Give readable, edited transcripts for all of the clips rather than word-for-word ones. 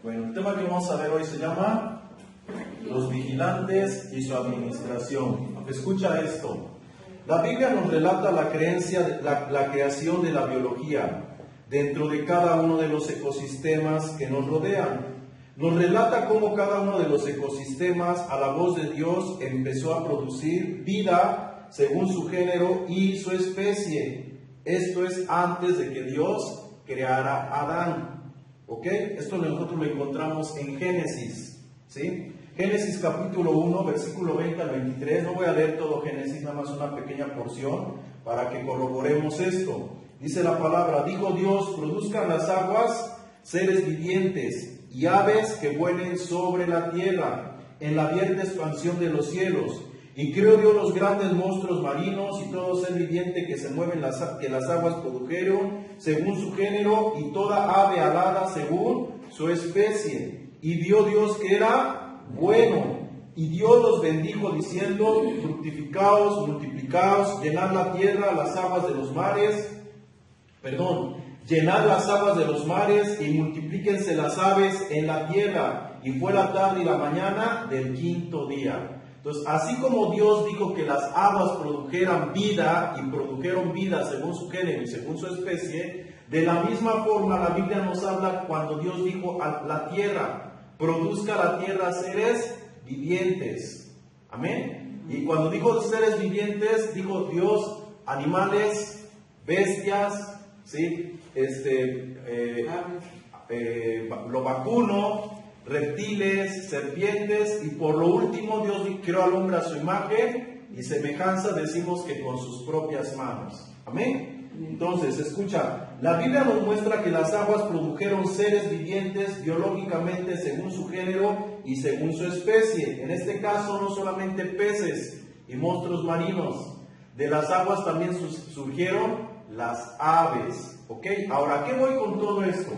Bueno, el tema que vamos a ver hoy se llama los vigilantes y su administración. Escucha esto. La Biblia nos relata la creación de la biología dentro de cada uno de los ecosistemas que nos rodean. Nos relata cómo cada uno de los ecosistemas, a la voz de Dios, empezó a producir vida según su género y su especie. Esto es antes de que Dios creara a Adán. ¿Ok? Esto nosotros lo encontramos en Génesis. ¿Sí? Génesis capítulo 1, versículo 20 al 23. No voy a leer todo Génesis, nada más una pequeña porción para que corroboremos esto. Dice la palabra: dijo Dios, produzcan las aguas seres vivientes y aves que vuelen sobre la tierra, en la abierta expansión de los cielos. Y creó Dios los grandes monstruos marinos y todo ser viviente que se mueve que las aguas produjeron según su género, y toda ave alada según su especie. Y vio Dios que era bueno. Y Dios los bendijo diciendo: fructificaos, multiplicaos, llenad la tierra, las aguas de los mares. Llenad las aguas de los mares y multiplíquense las aves en la tierra. Y fue la tarde y la mañana del quinto día. Entonces, así como Dios dijo que las aguas produjeran vida y produjeron vida según su género y según su especie, de la misma forma la Biblia nos habla cuando Dios dijo a la tierra: produzca la tierra seres vivientes. Amén. Y cuando dijo seres vivientes, dijo Dios animales, bestias, ¿sí? Lo vacuno, reptiles, serpientes, y por lo último Dios creó al hombre a su imagen y semejanza, decimos que con sus propias manos. Amén. Entonces, escucha, la Biblia nos muestra que las aguas produjeron seres vivientes biológicamente según su género y según su especie. En este caso, no solamente peces y monstruos marinos, de las aguas también surgieron las aves. ¿Ok? Ahora, ¿a qué voy con todo esto?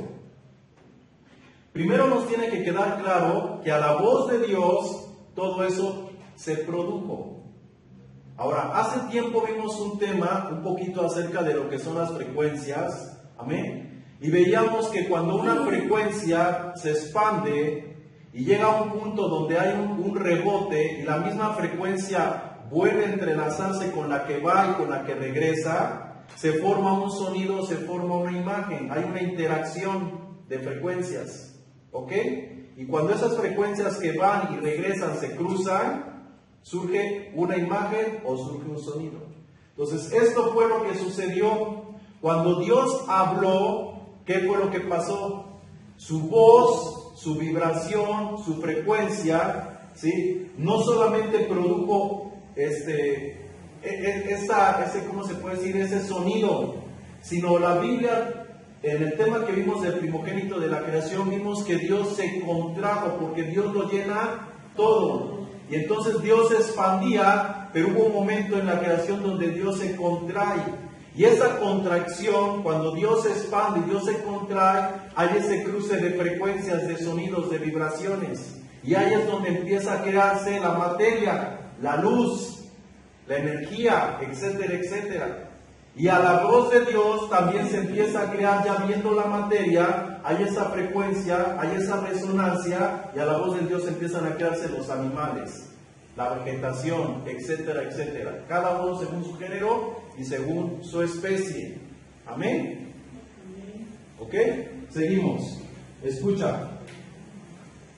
Primero nos tiene que quedar claro que a la voz de Dios todo eso se produjo. Ahora, hace tiempo vimos un tema un poquito acerca de lo que son las frecuencias. Amén. Y veíamos que cuando una frecuencia se expande y llega a un punto donde hay un rebote y la misma frecuencia vuelve a entrelazarse con la que va y con la que regresa, se forma un sonido, se forma una imagen, hay una interacción de frecuencias, ¿ok? Y cuando esas frecuencias que van y regresan se cruzan, surge una imagen o surge un sonido. Entonces, esto fue lo que sucedió. Cuando Dios habló, ¿qué fue lo que pasó? Su voz, su vibración, su frecuencia, ¿sí? No solamente produjo ¿cómo se puede decir? Ese sonido, sino la Biblia, en el tema que vimos del primogénito de la creación, vimos que Dios se contrajo, porque Dios lo llena todo, y entonces Dios se expandía, pero hubo un momento en la creación donde Dios se contrae, y esa contracción, cuando Dios se expande y Dios se contrae, hay ese cruce de frecuencias, de sonidos, de vibraciones, y ahí es donde empieza a crearse la materia, la luz, la energía, etcétera, etcétera. Y a la voz de Dios también se empieza a crear, ya viendo la materia, hay esa frecuencia, hay esa resonancia, y a la voz de Dios empiezan a crearse los animales, la vegetación, etcétera, etcétera. Cada uno según su género y según su especie. Amén. ¿Ok? Seguimos. Escucha.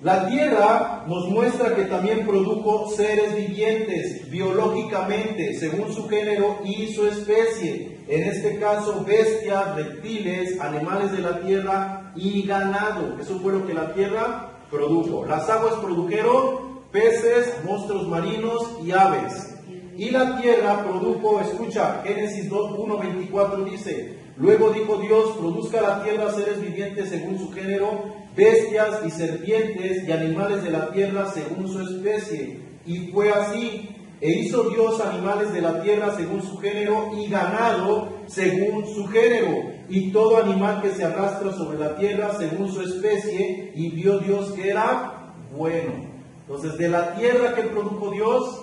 La tierra nos muestra que también produjo seres vivientes biológicamente según su género y su especie. En este caso, bestias, reptiles, animales de la tierra y ganado. Eso fue lo que la tierra produjo. Las aguas produjeron peces, monstruos marinos y aves. Y la tierra produjo, escucha, Génesis 1:24 dice: luego dijo Dios, produzca la tierra seres vivientes según su género, bestias y serpientes y animales de la tierra según su especie. Y fue así. E hizo Dios animales de la tierra según su género y ganado según su género, y todo animal que se arrastra sobre la tierra según su especie. Y vio Dios que era bueno. Entonces, de la tierra que produjo Dios,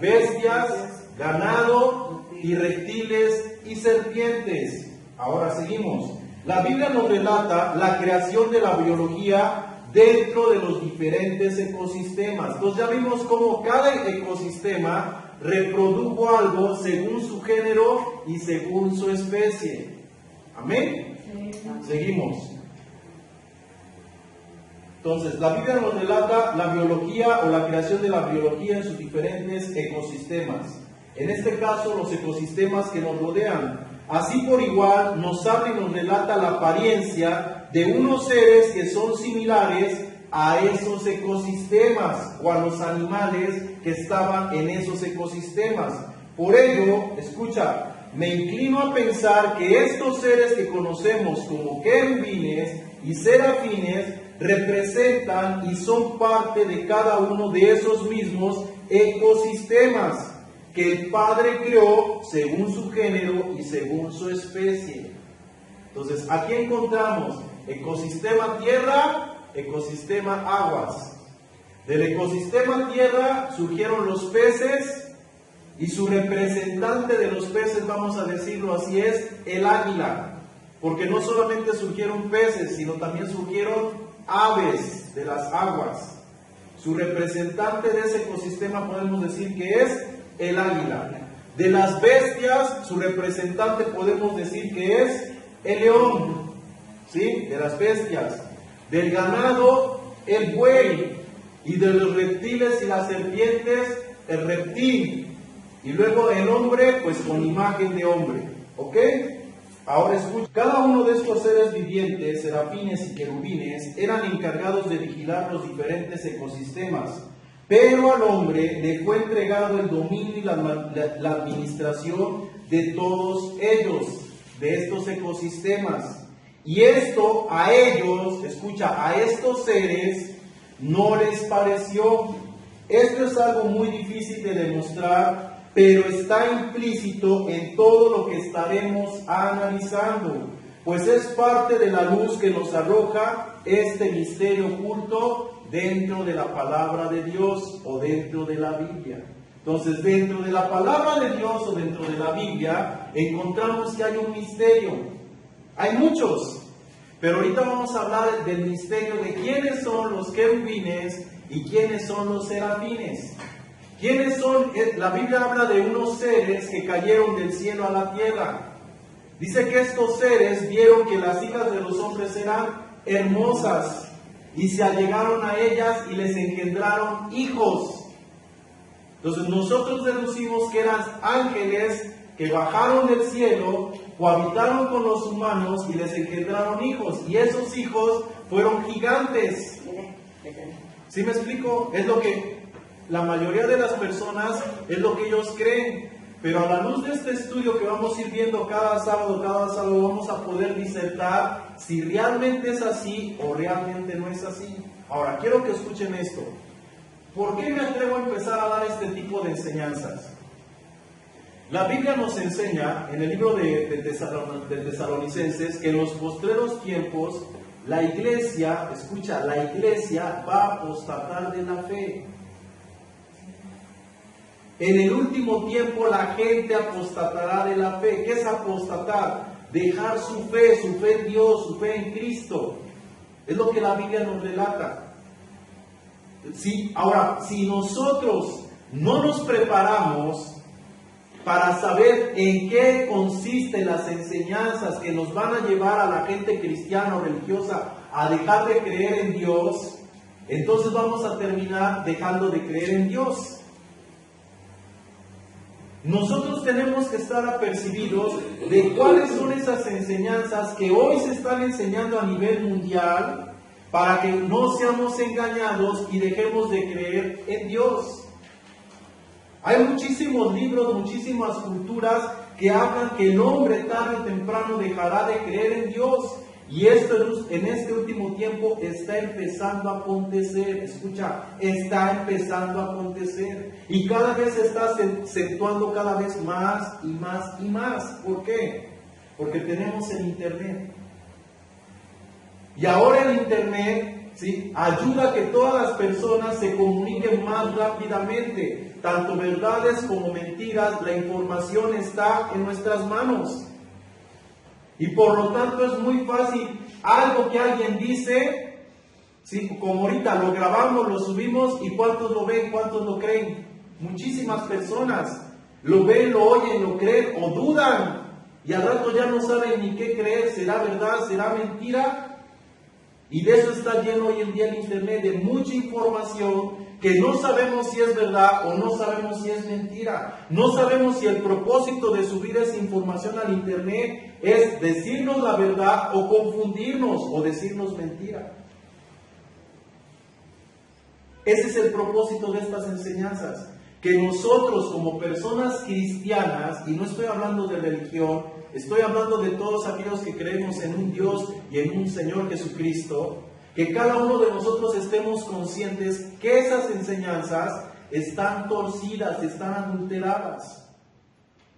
bestias, ganado y reptiles y serpientes. Ahora seguimos. La Biblia nos relata la creación de la biología dentro de los diferentes ecosistemas. Entonces ya vimos cómo cada ecosistema reprodujo algo según su género y según su especie. ¿Amén? Sí. Seguimos. Entonces, la Biblia nos relata la biología o la creación de la biología en sus diferentes ecosistemas. En este caso, los ecosistemas que nos rodean. Así por igual nos habla y nos relata la apariencia de unos seres que son similares a esos ecosistemas o a los animales que estaban en esos ecosistemas. Por ello, escucha, me inclino a pensar que estos seres que conocemos como querubines y serafines representan y son parte de cada uno de esos mismos ecosistemas que el Padre creó según su género y según su especie. Entonces, aquí encontramos ecosistema tierra, ecosistema aguas. Del ecosistema tierra surgieron los peces y su representante de los peces, vamos a decirlo así, es el águila. Porque no solamente surgieron peces, sino también surgieron aves de las aguas. Su representante de ese ecosistema podemos decir que es el águila. De las bestias, su representante podemos decir que es el león, ¿sí? De las bestias. Del ganado, el buey. Y de los reptiles y las serpientes, el reptil. Y luego el hombre, pues con imagen de hombre. ¿Ok? Ahora escucha, cada uno de estos seres vivientes, serafines y querubines, eran encargados de vigilar los diferentes ecosistemas. Pero al hombre le fue entregado el dominio y la administración de todos ellos, de estos ecosistemas. Y esto a ellos, escucha, a estos seres no les pareció. Esto es algo muy difícil de demostrar, pero está implícito en todo lo que estaremos analizando, pues es parte de la luz que nos arroja este misterio oculto dentro de la palabra de Dios o dentro de la Biblia. Entonces, dentro de la palabra de Dios o dentro de la Biblia, encontramos que hay un misterio. Hay muchos, pero ahorita vamos a hablar del misterio de quiénes son los querubines y quiénes son los serafines. ¿Quiénes son? La Biblia habla de unos seres que cayeron del cielo a la tierra. Dice que estos seres vieron que las hijas de los hombres eran hermosas y se allegaron a ellas y les engendraron hijos. Entonces nosotros deducimos que eran ángeles que bajaron del cielo, cohabitaron con los humanos y les engendraron hijos. Y esos hijos fueron gigantes. ¿Sí me explico? Es lo que la mayoría de las personas, es lo que ellos creen. Pero a la luz de este estudio que vamos a ir viendo cada sábado, vamos a poder disertar si realmente es así o realmente no es así. Ahora, quiero que escuchen esto. ¿Por qué me atrevo a empezar a dar este tipo de enseñanzas? La Biblia nos enseña en el libro de Tesalonicenses que en los postreros tiempos la iglesia, escucha, la iglesia va a apostatar de la fe. En el último tiempo la gente apostatará de la fe. ¿Qué es apostatar? Dejar su fe en Dios, su fe en Cristo. Es lo que la Biblia nos relata. Sí, ahora, si nosotros no nos preparamos para saber en qué consisten las enseñanzas que nos van a llevar a la gente cristiana o religiosa a dejar de creer en Dios, entonces vamos a terminar dejando de creer en Dios. Nosotros tenemos que estar apercibidos de cuáles son esas enseñanzas que hoy se están enseñando a nivel mundial para que no seamos engañados y dejemos de creer en Dios. Hay muchísimos libros, muchísimas culturas que hablan que el hombre tarde o temprano dejará de creer en Dios. Y esto en este último tiempo está empezando a acontecer. Escucha, está empezando a acontecer. Y cada vez se está acentuando cada vez más y más y más. ¿Por qué? Porque tenemos el Internet. Y ahora el Internet, ¿sí?, ayuda a que todas las personas se comuniquen más rápidamente. Tanto verdades como mentiras, la información está en nuestras manos. Y por lo tanto es muy fácil, algo que alguien dice, ¿sí? Como ahorita lo grabamos, lo subimos, y ¿cuántos lo ven? ¿Cuántos lo creen? Muchísimas personas lo ven, lo oyen, lo creen o dudan, y al rato ya no saben ni qué creer, ¿será verdad? ¿Será mentira? Y de eso está lleno hoy en día el internet, de mucha información que no sabemos si es verdad o no sabemos si es mentira. No sabemos si el propósito de subir esa información al internet es decirnos la verdad o confundirnos o decirnos mentira. Ese es el propósito de estas enseñanzas, que nosotros como personas cristianas, y no estoy hablando de religión, estoy hablando de todos aquellos que creemos en un Dios y en un Señor Jesucristo, que cada uno de nosotros estemos conscientes que esas enseñanzas están torcidas, están adulteradas,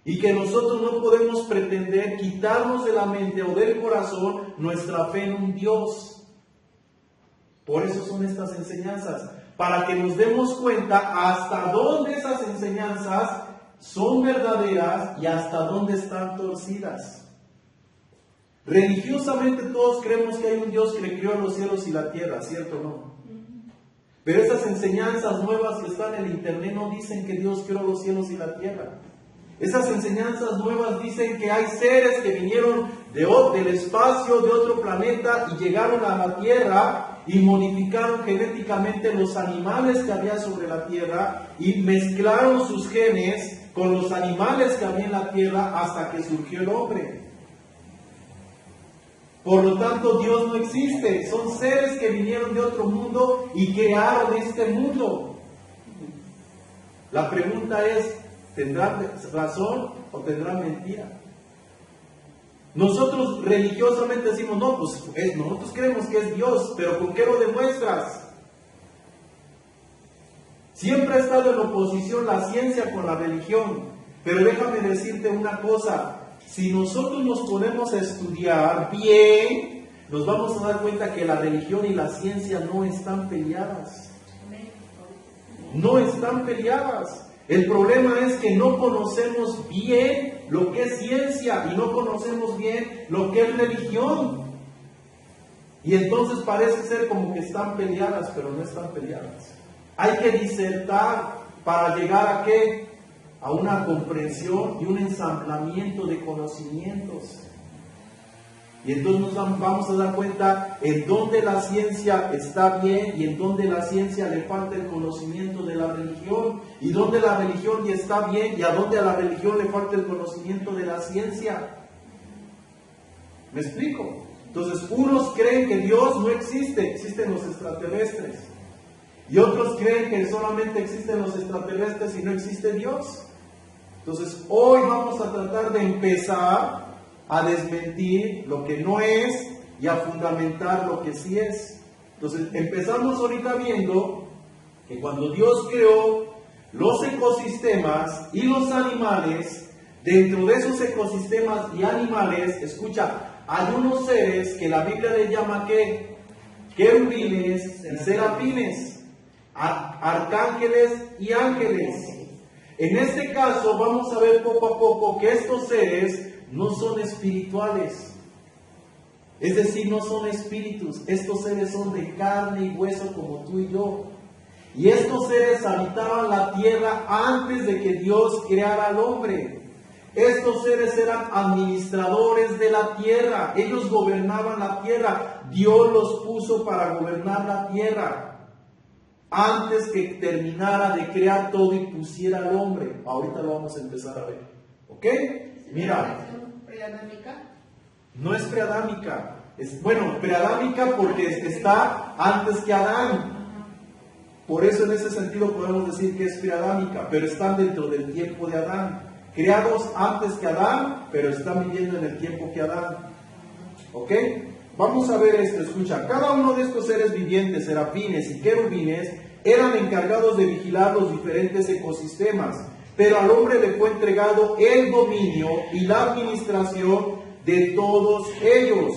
y que nosotros no podemos pretender quitarnos de la mente o del corazón nuestra fe en un Dios. Por eso son estas enseñanzas, para que nos demos cuenta hasta dónde esas enseñanzas son verdaderas y hasta dónde están torcidas. Religiosamente todos creemos que hay un Dios que le creó los cielos y la tierra, ¿cierto o no? Pero esas enseñanzas nuevas que están en el internet no dicen que Dios creó los cielos y la tierra. Esas enseñanzas nuevas dicen que hay seres que vinieron del espacio, de otro planeta, y llegaron a la tierra y modificaron genéticamente los animales que había sobre la tierra y mezclaron sus genes con los animales que había en la tierra hasta que surgió el hombre. Por lo tanto, Dios no existe. Son seres que vinieron de otro mundo y crearon este mundo. La pregunta es, ¿tendrán razón o tendrán mentira? Nosotros religiosamente decimos, no, pues nosotros creemos que es Dios, pero ¿con qué lo demuestras? Siempre ha estado en oposición la ciencia con la religión, pero déjame decirte una cosa. Si nosotros nos ponemos a estudiar bien, nos vamos a dar cuenta que la religión y la ciencia no están peleadas. No están peleadas. El problema es que no conocemos bien lo que es ciencia y no conocemos bien lo que es religión. Y entonces parece ser como que están peleadas, pero no están peleadas. Hay que disertar para llegar a ¿qué? A una comprensión y un ensamblamiento de conocimientos. Y entonces nos vamos a dar cuenta en dónde la ciencia está bien y en dónde la ciencia le falta el conocimiento de la religión, y dónde la religión ya está bien y a dónde a la religión le falta el conocimiento de la ciencia. ¿Me explico? Entonces, unos creen que Dios no existe, existen los extraterrestres, y otros creen que solamente existen los extraterrestres y no existe Dios. Entonces, hoy vamos a tratar de empezar a desmentir lo que no es y a fundamentar lo que sí es. Entonces, empezamos ahorita viendo que cuando Dios creó los ecosistemas y los animales, dentro de esos ecosistemas y animales, escucha, hay unos seres que la Biblia les llama ¿qué? Querubines y serafines, arcángeles y ángeles. En este caso vamos a ver poco a poco que estos seres no son espirituales, es decir, no son espíritus. Estos seres son de carne y hueso como tú y yo, y estos seres habitaban la tierra antes de que Dios creara al hombre. Estos seres eran administradores de la tierra, ellos gobernaban la tierra. Dios los puso para gobernar la tierra antes que terminara de crear todo y pusiera al hombre. Ahorita lo vamos a empezar a ver, ¿ok? Mira, no es preadámica, bueno, preadámica porque está antes que Adán. Por eso en ese sentido podemos decir que es preadámica, pero están dentro del tiempo de Adán. Creados antes que Adán, pero están viviendo en el tiempo que Adán. ¿Ok? Vamos a ver esto, escucha. Cada uno de estos seres vivientes, serafines y querubines, eran encargados de vigilar los diferentes ecosistemas, pero al hombre le fue entregado el dominio y la administración de todos ellos.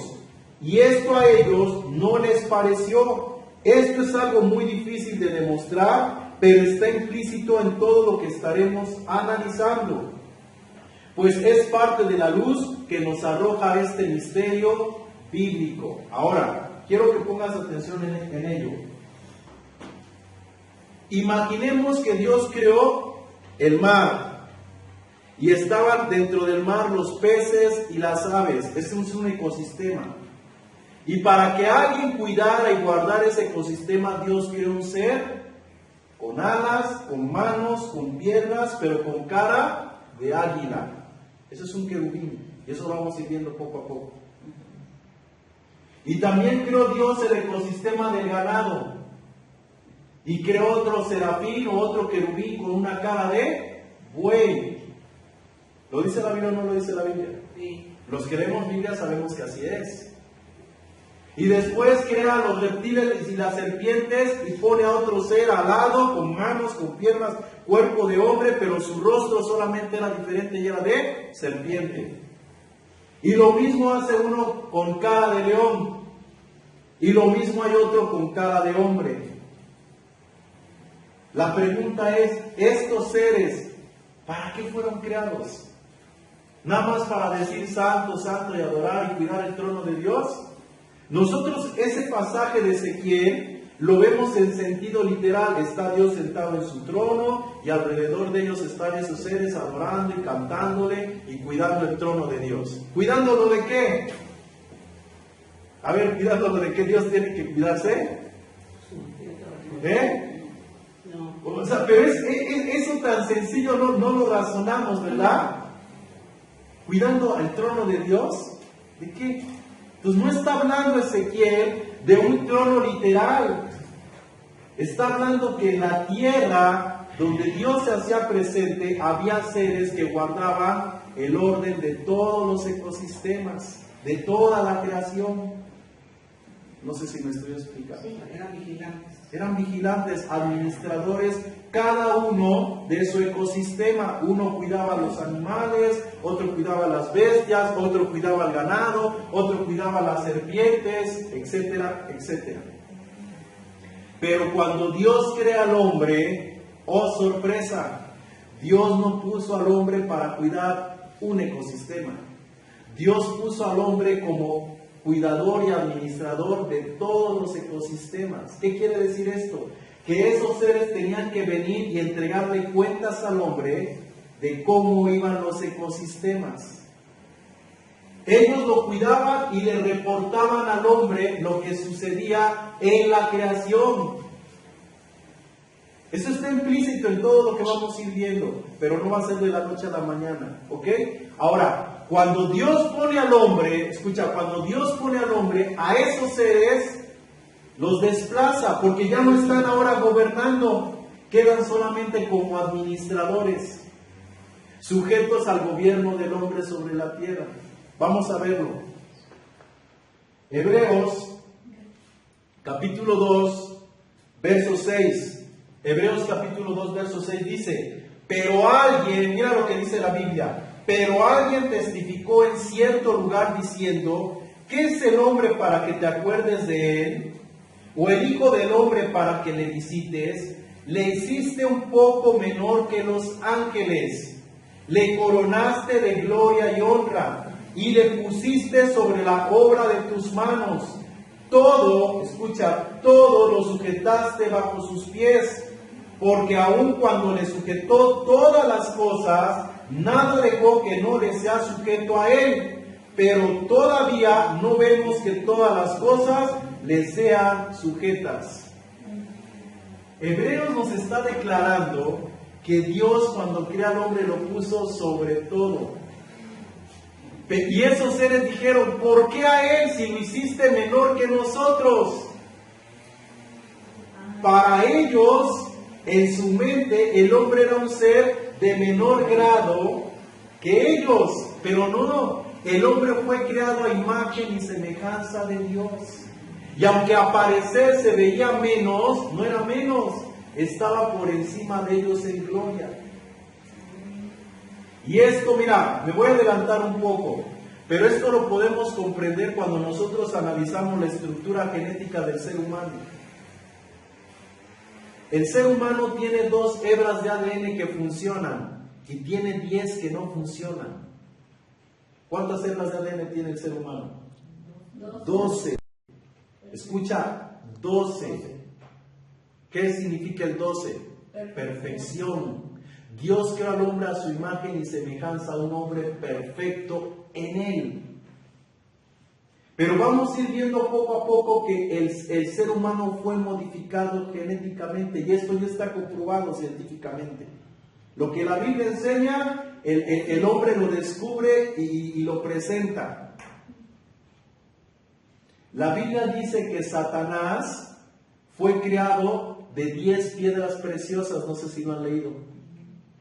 Y esto a ellos no les pareció. Esto es algo muy difícil de demostrar, pero está implícito en todo lo que estaremos analizando. pues es parte de la luz que nos arroja este misterio bíblico. Ahora, quiero que pongas atención en ello. Imaginemos que Dios creó el mar y estaban dentro del mar los peces y las aves. Ese es un ecosistema. Y para que alguien cuidara y guardara ese ecosistema, Dios creó un ser con alas, con manos, con piernas, pero con cara de águila. Eso es un querubín. Y eso lo vamos a ir viendo poco a poco. Y también creó Dios el ecosistema del ganado. Y creó otro serafín o otro querubín con una cara de buey. ¿Lo dice la Biblia o no lo dice la Biblia? Sí. Los que leemos Biblia sabemos que así es. Y después crea los reptiles y las serpientes y pone a otro ser alado, con manos, con piernas, cuerpo de hombre, pero su rostro solamente era diferente y era de serpiente. Y lo mismo hace uno con cara de león. Y lo mismo hay otro con cara de hombre. La pregunta es, ¿estos seres para qué fueron creados? ¿Nada más para decir santo, santo y adorar y cuidar el trono de Dios? Nosotros ese pasaje de Ezequiel lo vemos en sentido literal. Está Dios sentado en su trono y alrededor de ellos están esos seres adorando y cantándole y cuidando el trono de Dios. ¿Cuidándolo de qué? A ver, ¿cuidándolo de qué Dios tiene que cuidarse? ¿Eh? O sea, pero eso tan sencillo no lo razonamos, ¿verdad? Cuidando al trono de Dios. ¿De qué? Pues no está hablando Ezequiel de un trono literal. Está hablando que en la tierra donde Dios se hacía presente había seres que guardaban el orden de todos los ecosistemas, de toda la creación. No sé si me estoy explicando. Sí, eran vigilantes. Eran vigilantes, administradores, cada uno de su ecosistema. Uno cuidaba los animales, otro cuidaba las bestias, otro cuidaba el ganado, otro cuidaba las serpientes, etcétera, etcétera. Pero cuando Dios crea al hombre, oh sorpresa, Dios no puso al hombre para cuidar un ecosistema. Dios puso al hombre como cuidador y administrador de todos los ecosistemas. ¿Qué quiere decir esto? Que esos seres tenían que venir y entregarle cuentas al hombre de cómo iban los ecosistemas. Ellos lo cuidaban y le reportaban al hombre lo que sucedía en la creación. Eso está implícito en todo lo que vamos a ir viendo, pero no va a ser de la noche a la mañana, ¿ok? Ahora, cuando Dios pone al hombre, escucha, cuando Dios pone al hombre, a esos seres los desplaza, porque ya no están ahora gobernando, quedan solamente como administradores, sujetos al gobierno del hombre sobre la tierra. Vamos a verlo. Hebreos, capítulo 2, verso 6. Hebreos capítulo 2, verso 6 dice, pero alguien, mira lo que dice la Biblia, pero alguien testificó en cierto lugar diciendo, ¿qué es el hombre para que te acuerdes de él? ¿O el hijo del hombre para que le visites? Le hiciste un poco menor que los ángeles, le coronaste de gloria y honra, y le pusiste sobre la obra de tus manos. Todo, escucha, todo lo sujetaste bajo sus pies, porque aun cuando le sujetó todas las cosas, nada dejó que no le sea sujeto a él, pero todavía no vemos que todas las cosas le sean sujetas. Hebreos nos está declarando que Dios cuando crea al hombre lo puso sobre todo. Y esos seres dijeron, ¿por qué a él si lo hiciste menor que nosotros? Para ellos, en su mente, el hombre era un ser de menor grado que ellos, pero no, el hombre fue creado a imagen y semejanza de Dios. Y aunque a parecer se veía menos, no era menos, estaba por encima de ellos en gloria. Y esto, mira, me voy a adelantar un poco, pero esto lo podemos comprender cuando nosotros analizamos la estructura genética del ser humano. El ser humano tiene dos hebras de ADN que funcionan. y tiene 10 que no funcionan. ¿Cuántas células de ADN tiene el ser humano? 12. Escucha, 12. ¿Qué significa el 12? Perfección. Dios creó al hombre a su imagen y semejanza, un hombre perfecto en él. Pero vamos a ir viendo poco a poco que el ser humano fue modificado genéticamente, y esto ya está comprobado científicamente. Lo que la Biblia enseña, el hombre lo descubre y lo presenta. La Biblia dice que Satanás fue creado de 10 piedras preciosas, no sé si lo han leído.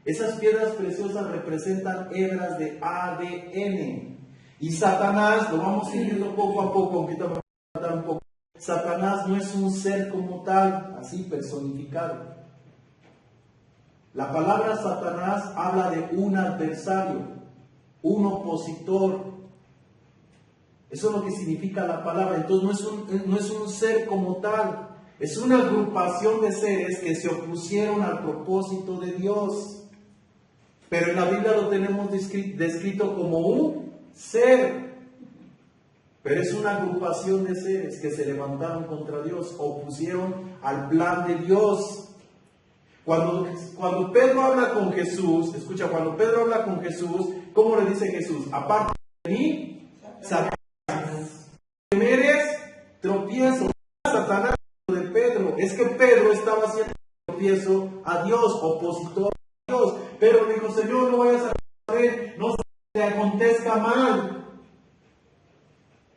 Esas piedras preciosas representan hebras de ADN. Y Satanás, lo vamos a ir viendo poco a poco, aunque te voy a dar un poco. Satanás no es un ser como tal, así personificado. La palabra Satanás habla de un adversario, un opositor. Eso es lo que significa la palabra. Entonces no es un ser como tal, es una agrupación de seres que se opusieron al propósito de Dios. Pero en la Biblia lo tenemos descrito como un ser. Pero es una agrupación de seres que se levantaron contra Dios, opusieron al plan de Dios. Cuando Pedro habla con Jesús, escucha, cuando Pedro habla con Jesús, ¿cómo le dice Jesús? Aparte de mí, Satanás. Temeres, tropiezo. Satanás de Pedro. Es que Pedro estaba haciendo tropiezo a Dios, opositor a Dios. Pedro le dijo, Señor, no vayas a ver, no se te acontezca mal.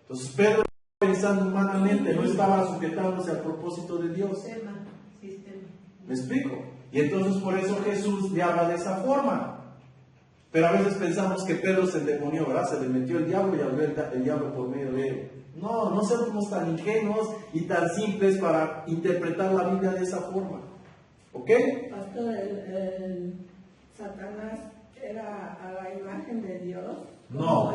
Entonces Pedro estaba pensando humanamente, no estaba sujetándose al propósito de Dios. ¿Me explico? Y entonces por eso Jesús le habla de esa forma. Pero a veces pensamos que Pedro se endemonió, ¿verdad? Se le metió el diablo y habló el diablo por medio de él. No, no seamos tan ingenuos y tan simples para interpretar la Biblia de esa forma. ¿Ok? Pastor, ¿Satanás era a la imagen de Dios? No,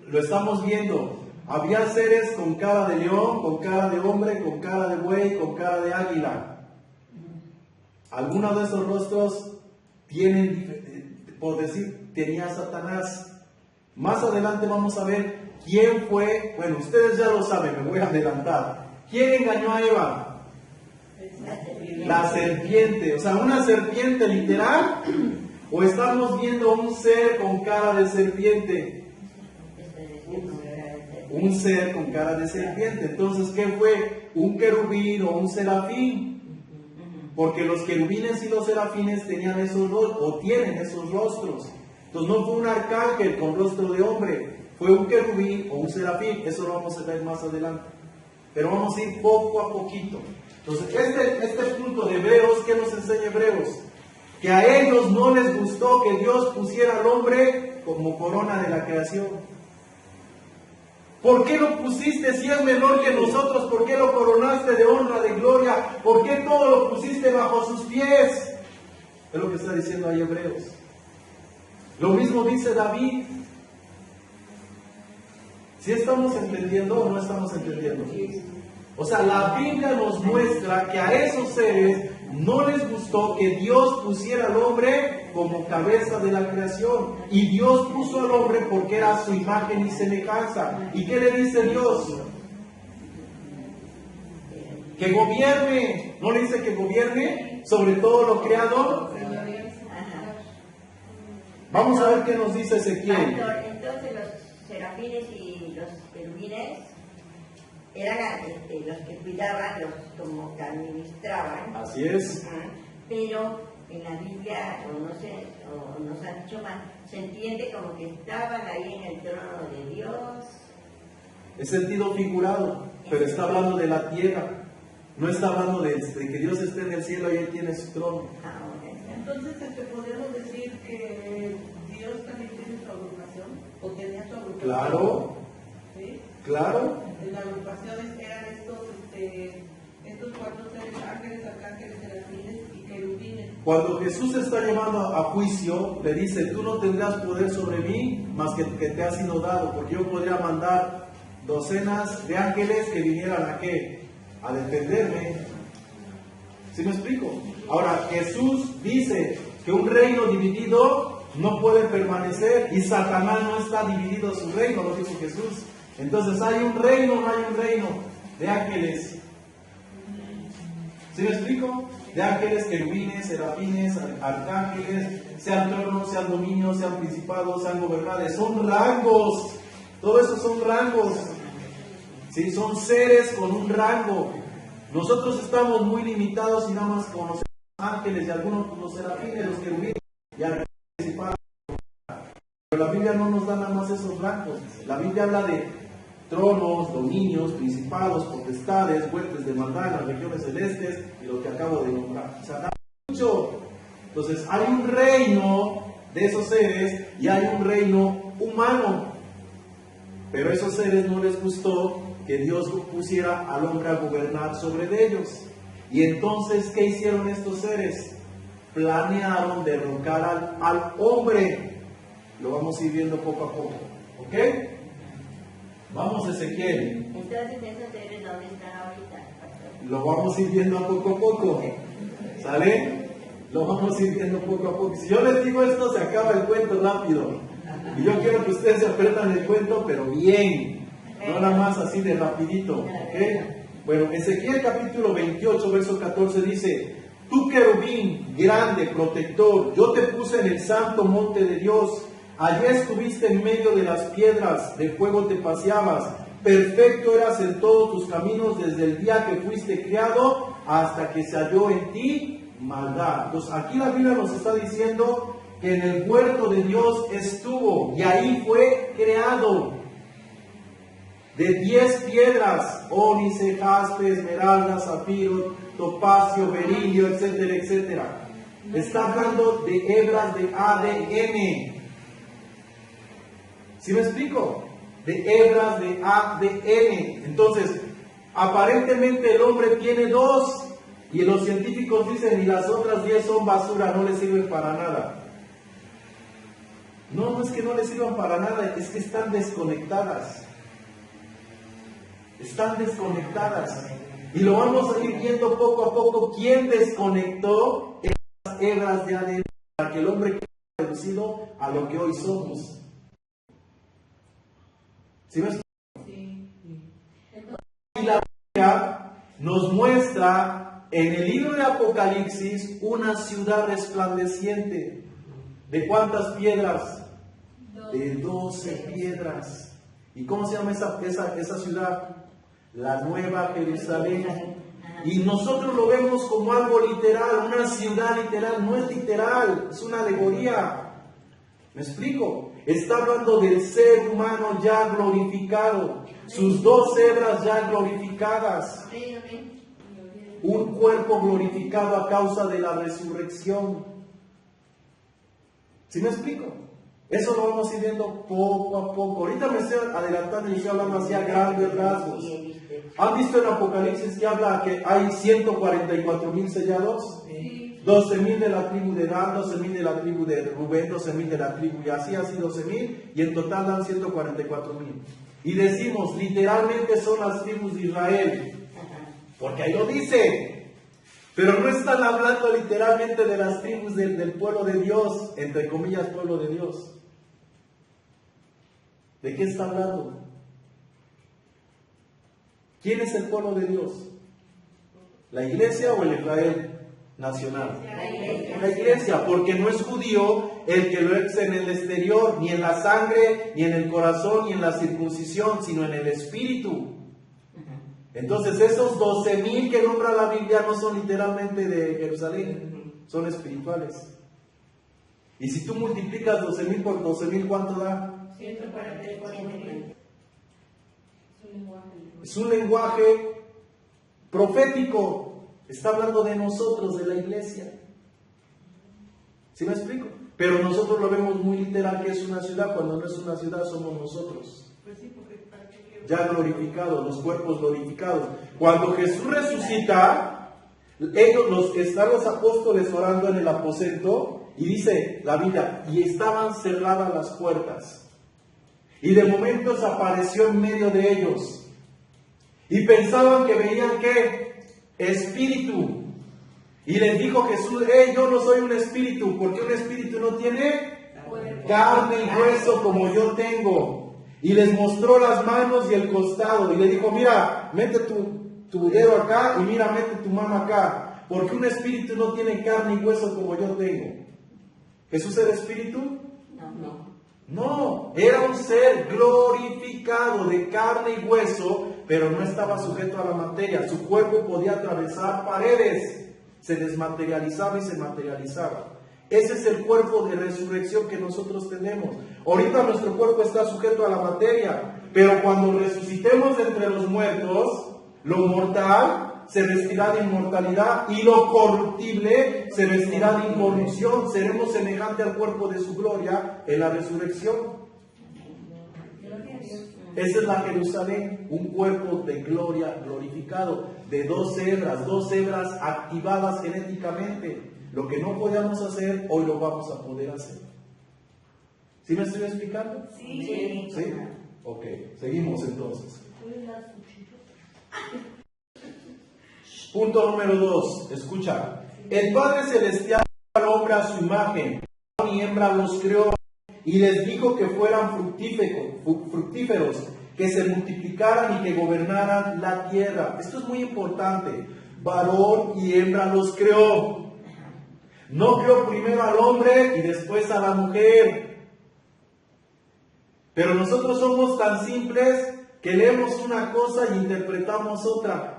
lo estamos viendo. Había seres con cara de león, con cara de hombre, con cara de buey, con cara de águila. Algunos de esos rostros tienen, por decir, tenía Satanás. Más adelante vamos a ver quién fue. Bueno, ustedes ya lo saben, me voy a adelantar. ¿Quién engañó a Eva? La serpiente. O sea, una serpiente literal. ¿O estamos viendo un ser con cara de serpiente? Un ser con cara de serpiente. Entonces, ¿qué fue? ¿Un querubín o un serafín? Porque los querubines y los serafines tenían esos rostros, o tienen esos rostros. Entonces no fue un arcángel con rostro de hombre, fue un querubín o un serafín. Eso lo vamos a ver más adelante. Pero vamos a ir poco a poquito. Entonces, este punto de Hebreos, ¿qué nos enseña Hebreos? Que a ellos no les gustó que Dios pusiera al hombre como corona de la creación. ¿Por qué lo pusiste si es menor que nosotros? ¿Por qué lo coronaste de honra, de gloria? ¿Por qué todo lo pusiste bajo sus pies? Es lo que está diciendo ahí Hebreos. Lo mismo dice David. ¿Sí estamos entendiendo o no estamos entendiendo? O sea, la Biblia nos muestra que a esos seres no les gustó que Dios pusiera al hombre como cabeza de la creación. Y Dios puso al hombre porque era su imagen y semejanza. ¿Y qué le dice Dios? Que gobierne. ¿No le dice que gobierne sobre todo lo creado? Vamos a ver qué nos dice Ezequiel. Entonces los serafines y los querubines eran los que cuidaban, los como que administraban. Así es. Pero en la Biblia, o nos han dicho más, se entiende como que estaban ahí en el trono de Dios. Es sentido figurado, pero está hablando de la tierra. No está hablando de que Dios esté en el cielo y Él tiene su trono. Entonces, podríamos decir que Dios también tiene su agrupación, o tenía su agrupación. Claro. ¿Sí? Claro. Las agrupaciones eran estos cuatro seres, ángeles, arcángeles, serafines y querubines. Cuando Jesús está llevando a juicio, le dice, tú no tendrás poder sobre mí más que te ha sido dado, porque yo podría mandar docenas de ángeles que vinieran a qué? A defenderme. ¿Sí me explico? Ahora, Jesús dice, que un reino dividido no puede permanecer y Satanás no está dividido su reino, lo dijo Jesús. Entonces hay un reino, no hay un reino de ángeles. ¿Sí me explico? De ángeles, querubines, serafines, arcángeles, sean tronos, sean dominios, sean principados, sean gobernadores. Son rangos. Todo eso son rangos. ¿Sí? Son seres con un rango. Nosotros estamos muy limitados y nada más conocemos ángeles y algunos los serafines, los querubines y arcángeles principados. Pero la Biblia no nos da nada más esos rangos. La Biblia habla de tronos, dominios, principados, potestades, huestes de maldad en las regiones celestes y lo que acabo de nombrar. O sea, da mucho. Entonces, hay un reino de esos seres y hay un reino humano. Pero a esos seres no les gustó que Dios pusiera al hombre a gobernar sobre ellos. Y entonces, ¿qué hicieron estos seres? Planearon derrocar al hombre. Lo vamos a ir viendo poco a poco. ¿Ok? Vamos a Ezequiel. Entonces, ¿esos seres dónde están ahorita, pastor? Lo vamos a ir viendo poco a poco. ¿Sale? Lo vamos a ir viendo poco a poco. Si yo les digo esto, se acaba el cuento rápido. Y yo quiero que ustedes se aprendan el cuento, pero bien. No nada más así de rapidito. ¿Ok? Bueno, Ezequiel capítulo 28, verso 14 dice: Tú querubín, grande, protector, yo te puse en el santo monte de Dios. Allí estuviste en medio de las piedras, de fuego te paseabas. Perfecto eras en todos tus caminos desde el día que fuiste criado hasta que se halló en ti maldad. Entonces aquí la Biblia nos está diciendo que en el huerto de Dios estuvo y ahí fue creado. De 10 piedras: ónice, jaspe, esmeralda, zafiro, topacio, berilio, etcétera, etcétera. Está hablando de hebras de ADN. ¿Sí me explico? De hebras de ADN. Entonces, aparentemente el hombre tiene 2 y los científicos dicen y las otras 10 son basura, no le sirven para nada. No, no es que no le sirvan para nada, es que están desconectadas. Están desconectadas. Y lo vamos a ir viendo poco a poco quién desconectó esas hebras de ADN para que el hombre quede reducido a lo que hoy somos. ¿Sí me explico? Sí. Y la Biblia nos muestra en el libro de Apocalipsis una ciudad resplandeciente. ¿De cuántas piedras? De 12 piedras. ¿Y cómo se llama esa ciudad? La Nueva Jerusalén. Y nosotros lo vemos como algo literal, una ciudad literal. No es literal, es una alegoría. ¿Me explico? Está hablando del ser humano ya glorificado, sus 2 hebras ya glorificadas, un cuerpo glorificado a causa de la resurrección. ¿Sí me explico? Eso lo vamos a ir viendo poco a poco. Ahorita me estoy adelantando y estoy hablando así a grandes rasgos. ¿Han visto en Apocalipsis que habla que hay 144,000 sellados? Sí. 12,000 de la tribu de Dan, 12,000 de la tribu de Rubén, 12,000 de la tribu, y así 12,000, y en total dan 144,000. Y decimos, literalmente son las tribus de Israel, porque ahí lo dice, pero no están hablando literalmente de las tribus del pueblo de Dios, entre comillas, pueblo de Dios. ¿De qué está hablando? ¿Quién es el pueblo de Dios? ¿La iglesia o el Israel nacional? La iglesia, porque no es judío el que lo es en el exterior, ni en la sangre, ni en el corazón, ni en la circuncisión, sino en el espíritu. Entonces esos 12,000 que nombra la Biblia no son literalmente de Jerusalén, son espirituales. Y si tú multiplicas 12,000 por 12,000, ¿cuánto da? 144. Es un lenguaje profético. Está hablando de nosotros, de la iglesia. ¿Sí me explico? Pero nosotros lo vemos muy literal, que es una ciudad. Cuando no es una ciudad, somos nosotros. Pues sí, porque Ya glorificados, los cuerpos glorificados. Cuando Jesús resucita, están los apóstoles orando en el aposento, y dice la Biblia, y estaban cerradas las puertas. Y de momento apareció en medio de ellos. Y pensaban que veían, ¿qué? Espíritu. Y les dijo Jesús, yo no soy un espíritu, porque un espíritu no tiene carne y hueso como yo tengo. Y les mostró las manos y el costado. Y le dijo, mira, mete tu dedo acá y mira, mete tu mano acá. Porque un espíritu no tiene carne y hueso como yo tengo. ¿Jesús era espíritu? No, era un ser glorificado de carne y hueso, pero no estaba sujeto a la materia. Su cuerpo podía atravesar paredes, se desmaterializaba y se materializaba. Ese es el cuerpo de resurrección que nosotros tenemos. Ahorita nuestro cuerpo está sujeto a la materia, pero cuando resucitemos de entre los muertos, lo mortal se vestirá de inmortalidad y lo corruptible se vestirá de incorrupción. Seremos semejantes al cuerpo de su gloria en la resurrección. Esa es la Jerusalén, un cuerpo de gloria glorificado, de dos hebras activadas genéticamente. Lo que no podíamos hacer, hoy lo vamos a poder hacer. ¿Sí me estoy explicando? Sí. ¿Sí? Ok, seguimos entonces. Punto número 2, escucha. El Padre Celestial al hombre a su imagen, varón y hembra los creó, y les dijo que fueran fructíferos, que se multiplicaran y que gobernaran la tierra. Esto es muy importante. Varón y hembra los creó. No creó primero al hombre y después a la mujer. Pero nosotros somos tan simples que leemos una cosa y interpretamos otra.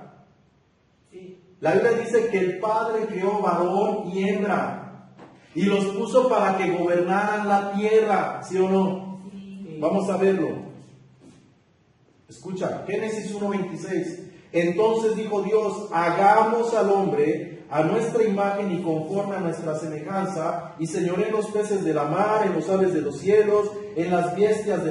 La Biblia dice que el Padre creó varón y hembra y los puso para que gobernaran la tierra, ¿sí o no? Sí. Vamos a verlo. Escucha, Génesis 1:26. Entonces dijo Dios, hagamos al hombre a nuestra imagen y conforme a nuestra semejanza, y señoree en los peces de la mar, en los aves de los cielos, en las bestias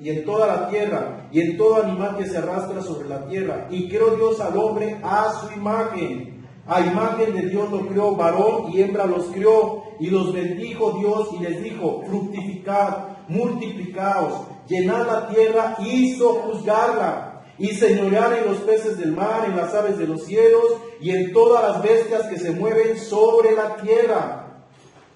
y en toda la tierra, y en todo animal que se arrastra sobre la tierra. Y creó Dios al hombre a su imagen. A imagen de Dios lo creó, varón y hembra los creó, y los bendijo Dios y les dijo, fructificad, multiplicaos, llenad la tierra y sojuzgarla, y señorear en los peces del mar, en las aves de los cielos, y en todas las bestias que se mueven sobre la tierra.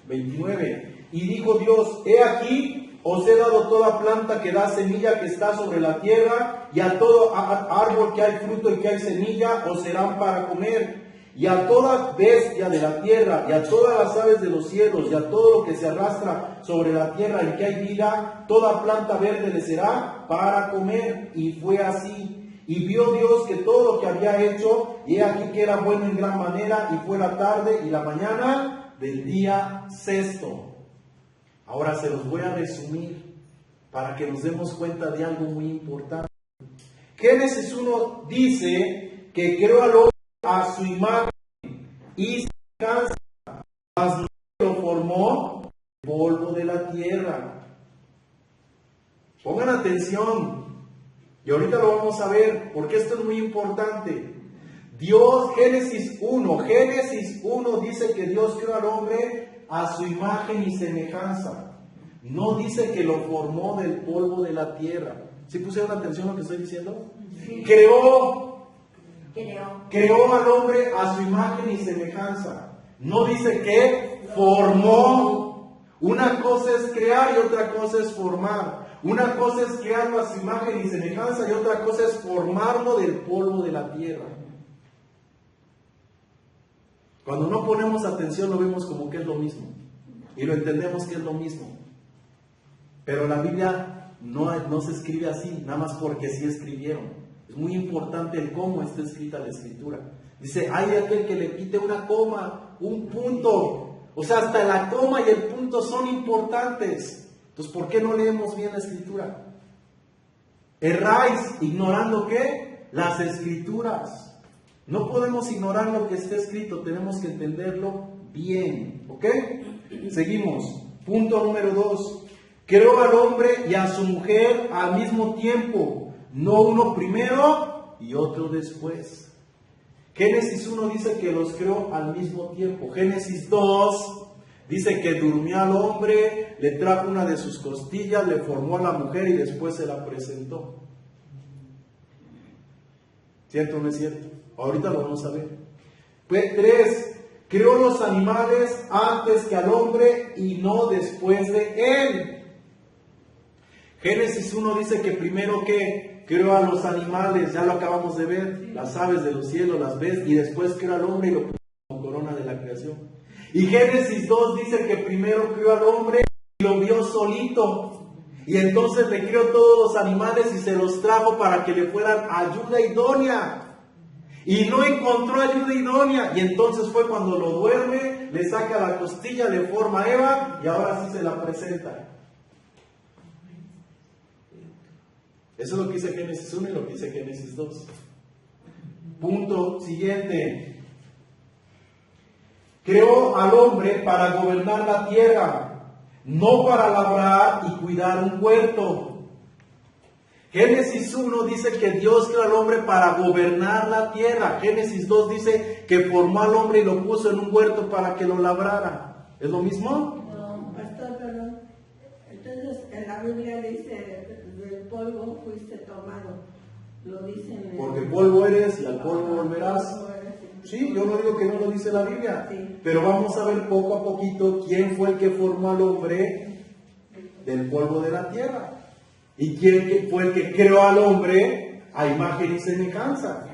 29. Y dijo Dios, he aquí, os he dado toda planta que da semilla que está sobre la tierra, y a todo árbol que hay fruto y que hay semilla, os serán para comer. Y a toda bestia de la tierra, y a todas las aves de los cielos, y a todo lo que se arrastra sobre la tierra en que hay vida, toda planta verde le será para comer. Y fue así. Y vio Dios que todo lo que había hecho, y he aquí que era bueno en gran manera, y fue la tarde y la mañana del día sexto. Ahora se los voy a resumir para que nos demos cuenta de algo muy importante. Génesis 1 dice que creó al hombre a su imagen y semejanza, mas no lo formó del polvo de la tierra. Pongan atención, y ahorita lo vamos a ver, porque esto es muy importante. Dios, Génesis 1 dice que Dios creó al hombre a su imagen y semejanza. No dice que lo formó del polvo de la tierra. ¿Sí pusieron atención a lo que estoy diciendo? Sí. Creó al hombre a su imagen y semejanza. No dice que formó. Una cosa es crear y otra cosa es formar. Una cosa es crearlo a su imagen y semejanza y otra cosa es formarlo del polvo de la tierra. Cuando no ponemos atención lo vemos como que es lo mismo. Y lo entendemos que es lo mismo. Pero la Biblia no se escribe así, nada más porque sí escribieron. Es muy importante el cómo está escrita la escritura. Dice, hay de aquel que le quite una coma, un punto. O sea, hasta la coma y el punto son importantes. Entonces, ¿por qué no leemos bien la escritura? Erráis ignorando ¿qué? Las escrituras. No podemos ignorar lo que está escrito, tenemos que entenderlo bien. ¿Ok? Seguimos. Punto número 2. Creó al hombre y a su mujer al mismo tiempo. No uno primero y otro después. Génesis 1 dice que los creó al mismo tiempo. Génesis 2 dice que durmió al hombre, le trajo una de sus costillas, le formó a la mujer y después se la presentó. ¿Cierto o no es cierto? Ahorita lo vamos a ver. 3. Creó los animales antes que al hombre y no después de él. Génesis 1 dice que primero que creó a los animales, ya lo acabamos de ver, las aves de los cielos, las ves, y después creó al hombre y lo puso como corona de la creación. Y Génesis 2 dice que primero creó al hombre y lo vio solito. Y entonces le creó todos los animales y se los trajo para que le fueran ayuda idónea. Y no encontró ayuda idónea. Y entonces fue cuando lo duerme, le saca la costilla, le forma a Eva y ahora sí se la presenta. Eso es lo que dice Génesis 1 y lo que dice Génesis 2. Punto siguiente. Creó al hombre para gobernar la tierra, no para labrar y cuidar un huerto. Génesis 1 dice que Dios creó al hombre para gobernar la tierra. Génesis 2 dice que formó al hombre y lo puso en un huerto para que lo labrara. ¿Es lo mismo? No, pastor, perdón. Entonces, en la Biblia dice, del polvo fuiste tomado. Lo dice en el... Porque polvo eres y al polvo volverás. Sí, yo no digo que no lo dice la Biblia. Sí. Pero vamos a ver poco a poquito quién fue el que formó al hombre del polvo de la tierra. ¿Y quién fue el que creó al hombre a imagen y semejanza?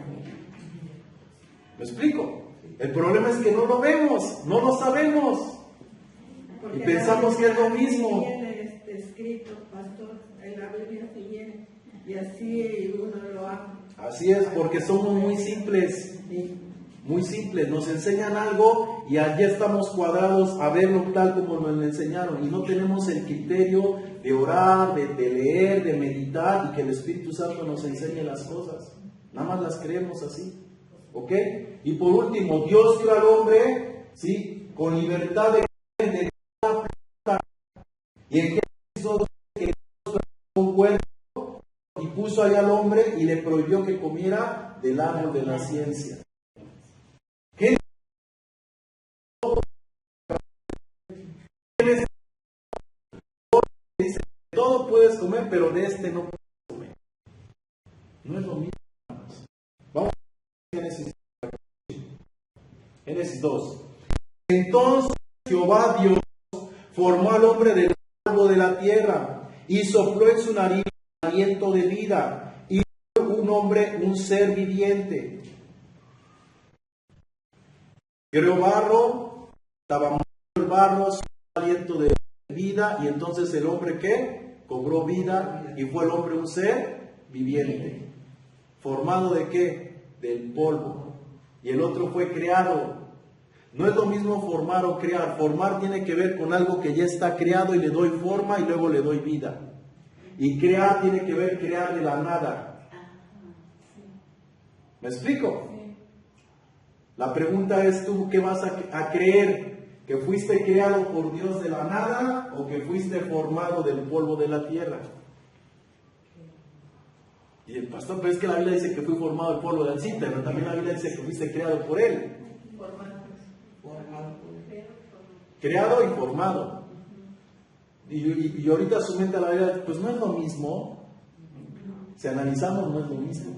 ¿Me explico? El problema es que no lo vemos, no lo sabemos. Porque Y pensamos que es lo mismo. Viene escrito, pastor, en la Biblia se viene. Y así uno lo ama. Así es, porque somos muy simples. Muy simples, nos enseñan algo y allí estamos cuadrados a verlo tal como nos lo enseñaron y no tenemos el criterio de orar, de leer, de meditar y que el Espíritu Santo nos enseñe las cosas. Nada más las creemos así, ¿ok? Y por último, Dios creó al hombre, ¿sí? Con libertad de y en Génesis 2 que Dios creó un cuerpo y puso allá al hombre y le prohibió que comiera del árbol de la ciencia. Dice, todo puedes comer, pero de este no puedes comer. No es lo mismo. Vamos a Génesis 2. Entonces Jehová Dios formó al hombre del polvo de la tierra y sopló en su nariz aliento de vida y fue un hombre, un ser viviente. Creó barro, estaba muerto el barro, aliento de vida, y entonces el hombre ¿qué? Cobró vida y fue el hombre un ser viviente. ¿Formado de qué? Del polvo. Y el otro fue creado. No es lo mismo formar o crear. Formar tiene que ver con algo que ya está creado y le doy forma y luego le doy vida. Y crear tiene que ver crear de la nada. ¿Me explico? La pregunta es, ¿tú qué vas a creer? ¿Que fuiste creado por Dios de la nada o que fuiste formado del polvo de la tierra? Y el pastor, pero es que la Biblia dice que fui formado del polvo del cita, pero también la Biblia dice que fuiste creado por Él. Creado y formado. Y ahorita su mente a la Biblia, pues no es lo mismo. Si analizamos, no es lo mismo.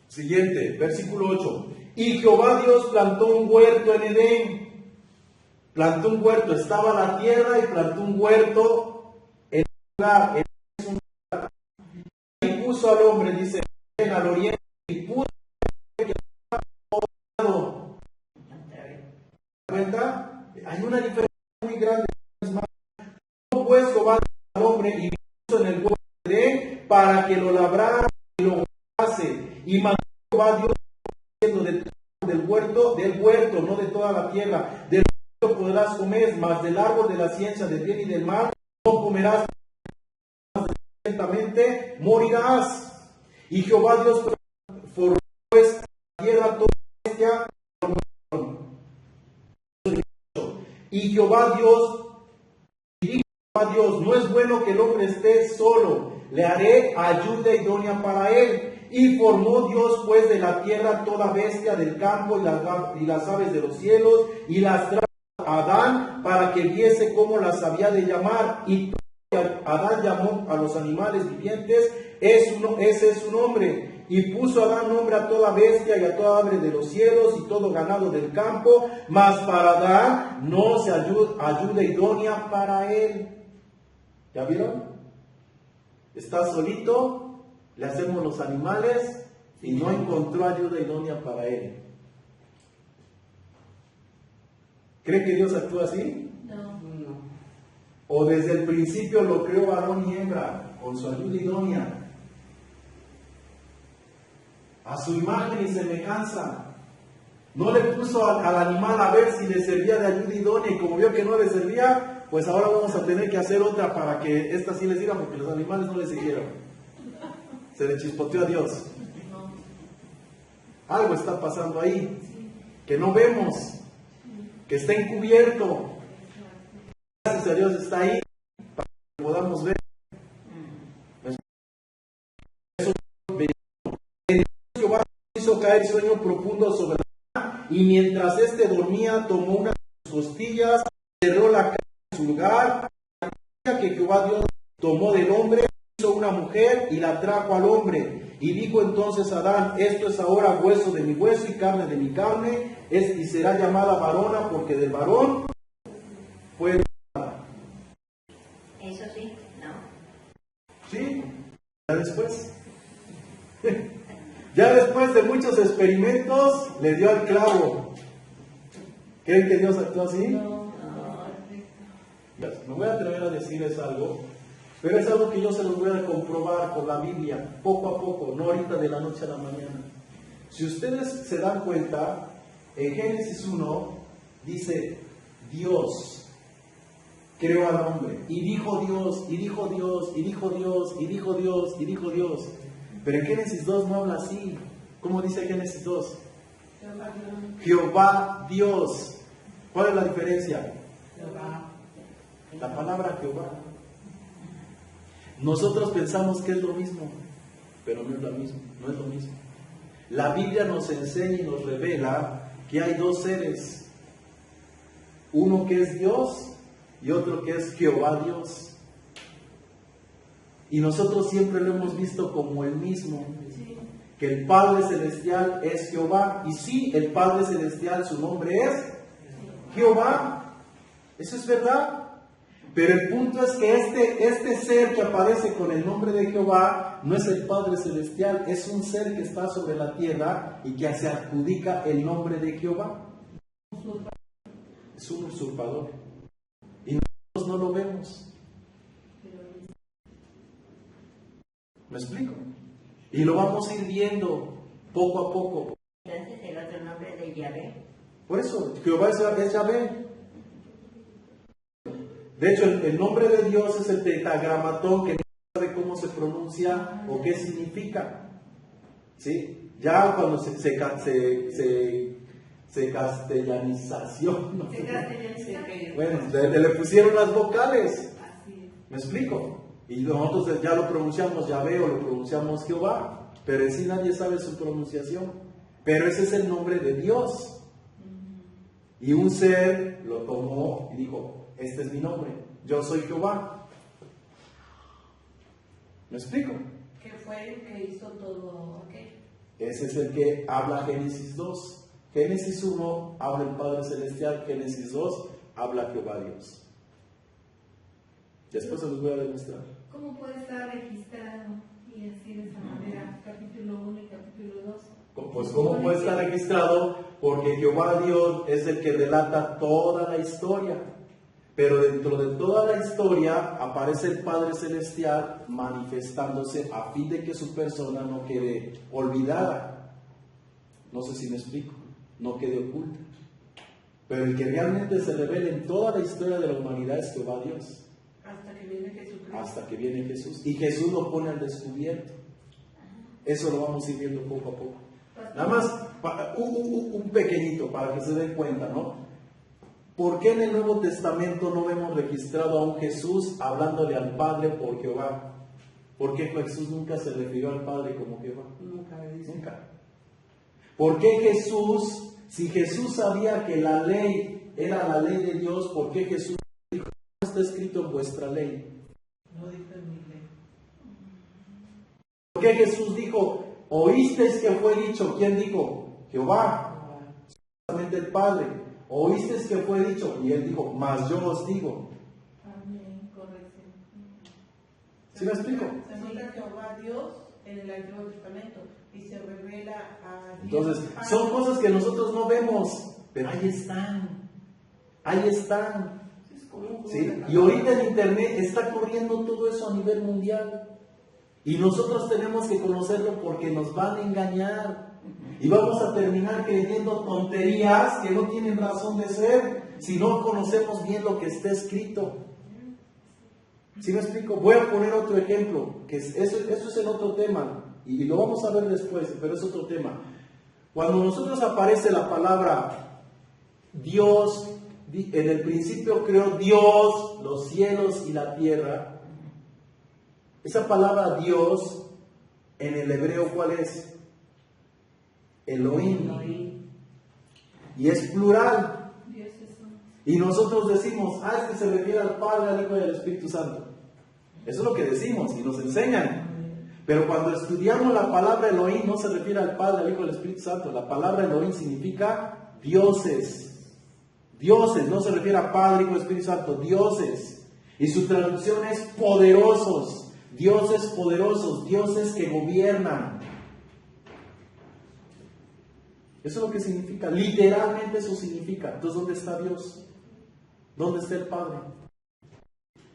Siguiente, versículo 8. Y Jehová Dios plantó un huerto en Edén. Plantó un huerto, estaba la tierra y plantó un huerto en un lugar. Y puso al hombre, dice, al oriente y puso que ¿cuenta? Hay una diferencia muy grande. No pues Jehová al hombre y puso en el huerto de Edén para que lo labrara y lo guardase. Y mandó Jehová Dios del huerto, no de toda la tierra, del huerto podrás comer, mas del árbol de la ciencia del bien y del mal no comerás, ciertamente morirás. Y Jehová Dios formó pues la tierra toda bestia. Y Jehová Dios, no es bueno que el hombre esté solo, le haré ayuda idónea para él. Y formó Dios pues de la tierra toda bestia del campo y las aves de los cielos y las trajo a Adán para que viese cómo las había de llamar. Y Adán llamó a los animales vivientes, ese es su nombre. Y puso Adán nombre a toda bestia y a toda ave de los cielos y todo ganado del campo, mas para Adán no se ayuda idónea para él. ¿Ya vieron? Está solito, le hacemos los animales y no encontró ayuda idónea para él. ¿Cree que Dios actúa así? No. O desde el principio lo creó varón y hembra, con su ayuda idónea, a su imagen y semejanza. No le puso al animal a ver si le servía de ayuda idónea, y como vio que no le servía, pues ahora vamos a tener que hacer otra para que esta sí le sirva, porque los animales no le siguieron. Se le chispoteó a Dios. Algo está pasando ahí, que no vemos, que está encubierto. Gracias a Dios está ahí, para que podamos ver. Jehová hizo caer sueño profundo sobre Adán, y mientras éste dormía, tomó una de sus costillas, cerró la cara en su lugar. La que Jehová Dios tomó del hombre, hizo una mujer y la trajo al hombre. Y dijo entonces Adán: esto es ahora hueso de mi hueso y carne de mi carne, y será llamada varona, porque del varón fue. Eso sí, ¿no? Sí, ya después. Ya después de muchos experimentos, le dio al clavo. ¿Creen que Dios actuó así? No. Me voy a atrever a decirles algo, pero es algo que yo se los voy a comprobar con la Biblia, poco a poco, no ahorita de la noche a la mañana. Si ustedes se dan cuenta, en Génesis 1 dice: Dios creó al hombre, y dijo Dios, y dijo Dios, y dijo Dios, y dijo Dios, y dijo Dios. Pero en Génesis 2 no habla así. ¿Cómo dice Génesis 2? Jehová Dios. ¿Cuál es la diferencia? La palabra Jehová. Nosotros pensamos que es lo mismo, pero no es lo mismo, no es lo mismo. La Biblia nos enseña y nos revela que hay dos seres, uno que es Dios y otro que es Jehová Dios. Y nosotros siempre lo hemos visto como el mismo, que el Padre Celestial es Jehová. Y sí, el Padre Celestial, su nombre es Jehová. Eso es verdad. Pero el punto es que este ser que aparece con el nombre de Jehová no es el Padre Celestial, es un ser que está sobre la tierra y que se adjudica el nombre de Jehová. Es un usurpador. Y nosotros no lo vemos. ¿Me explico? Y lo vamos a ir viendo poco a poco. Entonces el otro nombre de Yahvé. Por eso, Jehová es Yahvé. De hecho, el nombre de Dios es el tetragramatón, que no sabe cómo se pronuncia o qué significa. ¿Sí? Ya cuando se castellanización, ¿no? Bueno, le pusieron las vocales. ¿Me explico? Y nosotros ya lo pronunciamos Yahvé o lo pronunciamos Jehová, pero en sí nadie sabe su pronunciación. Pero ese es el nombre de Dios. Y un ser lo tomó y dijo: este es mi nombre, yo soy Jehová. ¿Me explico? Que fue el que hizo todo aquello. Ese es el que habla Génesis 2. Génesis 1 habla el Padre Celestial, Génesis 2 habla Jehová Dios. Después se los voy a demostrar. ¿Cómo puede estar registrado y así de esa manera, capítulo 1 y capítulo 2? Pues ¿cómo puede estar registrado? Porque Jehová Dios es el que relata toda la historia. Pero dentro de toda la historia aparece el Padre Celestial manifestándose a fin de que su persona no quede olvidada. No sé si me explico, no quede oculta. Pero el que realmente se revela en toda la historia de la humanidad es Jehová Dios. Hasta que viene Jesucristo. Hasta que viene Jesús. Y Jesús lo pone al descubierto. Eso lo vamos a ir viendo poco a poco. Nada más un pequeñito para que se den cuenta, ¿no? ¿Por qué en el Nuevo Testamento no vemos registrado a un Jesús hablándole al Padre por Jehová? ¿Por qué Jesús nunca se refirió al Padre como Jehová? Nunca. ¿Por qué Jesús, si Jesús sabía que la ley era la ley de Dios, por qué Jesús dijo: no está escrito en vuestra ley? No dijo en mi ley. ¿Por qué Jesús dijo: Oísteis que fue dicho, ¿quién dijo? Jehová, solamente el Padre. Oísteis que fue dicho, y él dijo, mas yo os digo. Amén, correcto. ¿Sí me explico? Se nota Jehová Dios en el Antiguo Testamento y se revela a Dios. Entonces, son cosas que nosotros no vemos, pero ahí están. Ahí están. ¿Sí? Y ahorita en internet está corriendo todo eso a nivel mundial. Y nosotros tenemos que conocerlo porque nos van a engañar. Y vamos a terminar creyendo tonterías que no tienen razón de ser si no conocemos bien lo que está escrito. ¿Sí me explico? Voy a poner otro ejemplo, que eso es el otro tema, y lo vamos a ver después, pero es otro tema. Cuando nosotros aparece la palabra Dios, en el principio creó Dios los cielos y la tierra. Esa palabra Dios, en el hebreo, ¿cuál es? Elohim. Y es plural. Dios es uno. Y nosotros decimos, es que se refiere al Padre, al Hijo y al Espíritu Santo. Eso es lo que decimos y nos enseñan. Pero cuando estudiamos la palabra Elohim, no se refiere al Padre, al Hijo y al Espíritu Santo. La palabra Elohim significa dioses. Dioses, no se refiere a Padre, Hijo y Espíritu Santo, dioses. Y su traducción es poderosos. Dioses poderosos, dioses que gobiernan. Eso es lo que significa, literalmente eso significa. Entonces, ¿dónde está Dios? ¿Dónde está el Padre?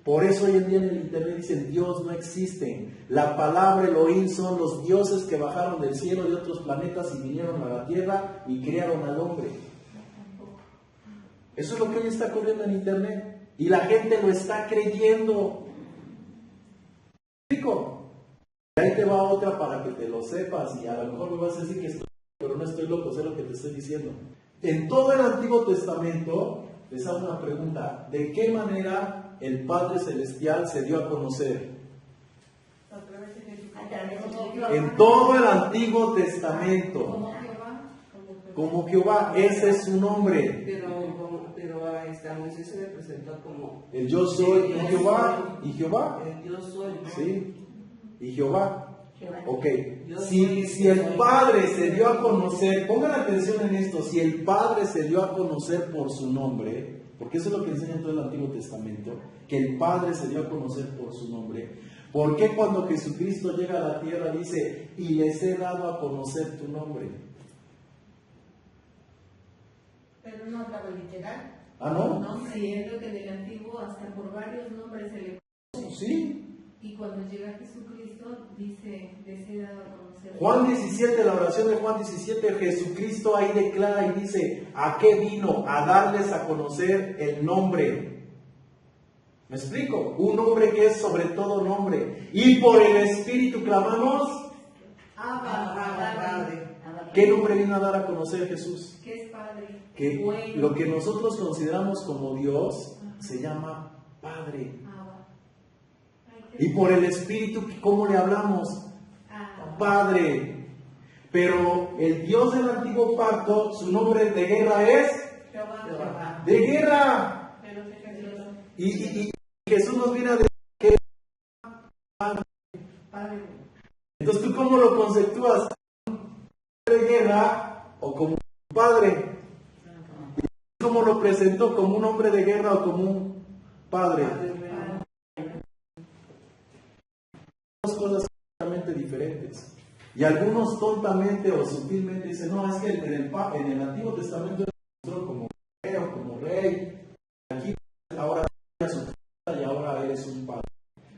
Por eso hoy en día en el internet dicen Dios no existe. La palabra Elohim son los dioses que bajaron del cielo de otros planetas y vinieron a la tierra y crearon al hombre. Eso es lo que hoy está corriendo en internet. Y la gente lo está creyendo. ¿Me explico? Y ahí te va otra para que te lo sepas. Y a lo mejor me vas a decir que estoy, pero no estoy loco, sé lo que te estoy diciendo. En todo el Antiguo Testamento les hago una pregunta. ¿De qué manera el Padre Celestial se dio a conocer? A través de Jesucristo. A través de Jehová. En todo el Antiguo Testamento. Como Jehová. Como Jehová, ese es su nombre. Pero a Moisés se le presentó como El yo soy y Jehová. ¿Y Jehová? el Dios soy. Sí. ¿Y Jehová? Jehová. Ok. Si el Padre se dio a conocer, pongan atención en esto, si el Padre se dio a conocer por su nombre, porque eso es lo que enseña en todo el Antiguo Testamento, que el Padre se dio a conocer por su nombre, ¿por qué cuando Jesucristo llega a la tierra dice, y les he dado a conocer tu nombre? Pero no hablaba literal. ¿Ah, no? No, creyendo que en el antiguo hasta por varios nombres se le... Sí. Y cuando llega Jesucristo dice, les he dado a conocer. Juan 17, la oración de Juan 17, Jesucristo ahí declara y dice, ¿a qué vino? A darles a conocer el nombre. ¿Me explico? Un nombre que es sobre todo nombre. Y por el Espíritu clamamos. Abba, Padre. ¿Qué nombre vino a dar a conocer Jesús? Que es Padre. Que Bueno. lo que nosotros consideramos como Dios se llama Padre. Abba. Ay, qué- Y por el Espíritu, ¿cómo le hablamos? Abba. Padre. Pero el Dios del antiguo pacto, su nombre de guerra es Jehová. de guerra. Pero se cayó. Y Jesús nos viene a decir que es Padre. entonces, ¿tú cómo lo conceptúas? ¿De guerra o como un padre? ¿Cómo lo presentó? ¿Como un hombre de guerra o como un padre? Dos cosas completamente diferentes. Y algunos tontamente o sutilmente dicen, no, es que en el Antiguo Testamento se mostró como guerrero, como rey. Aquí ahora y ahora eres un padre.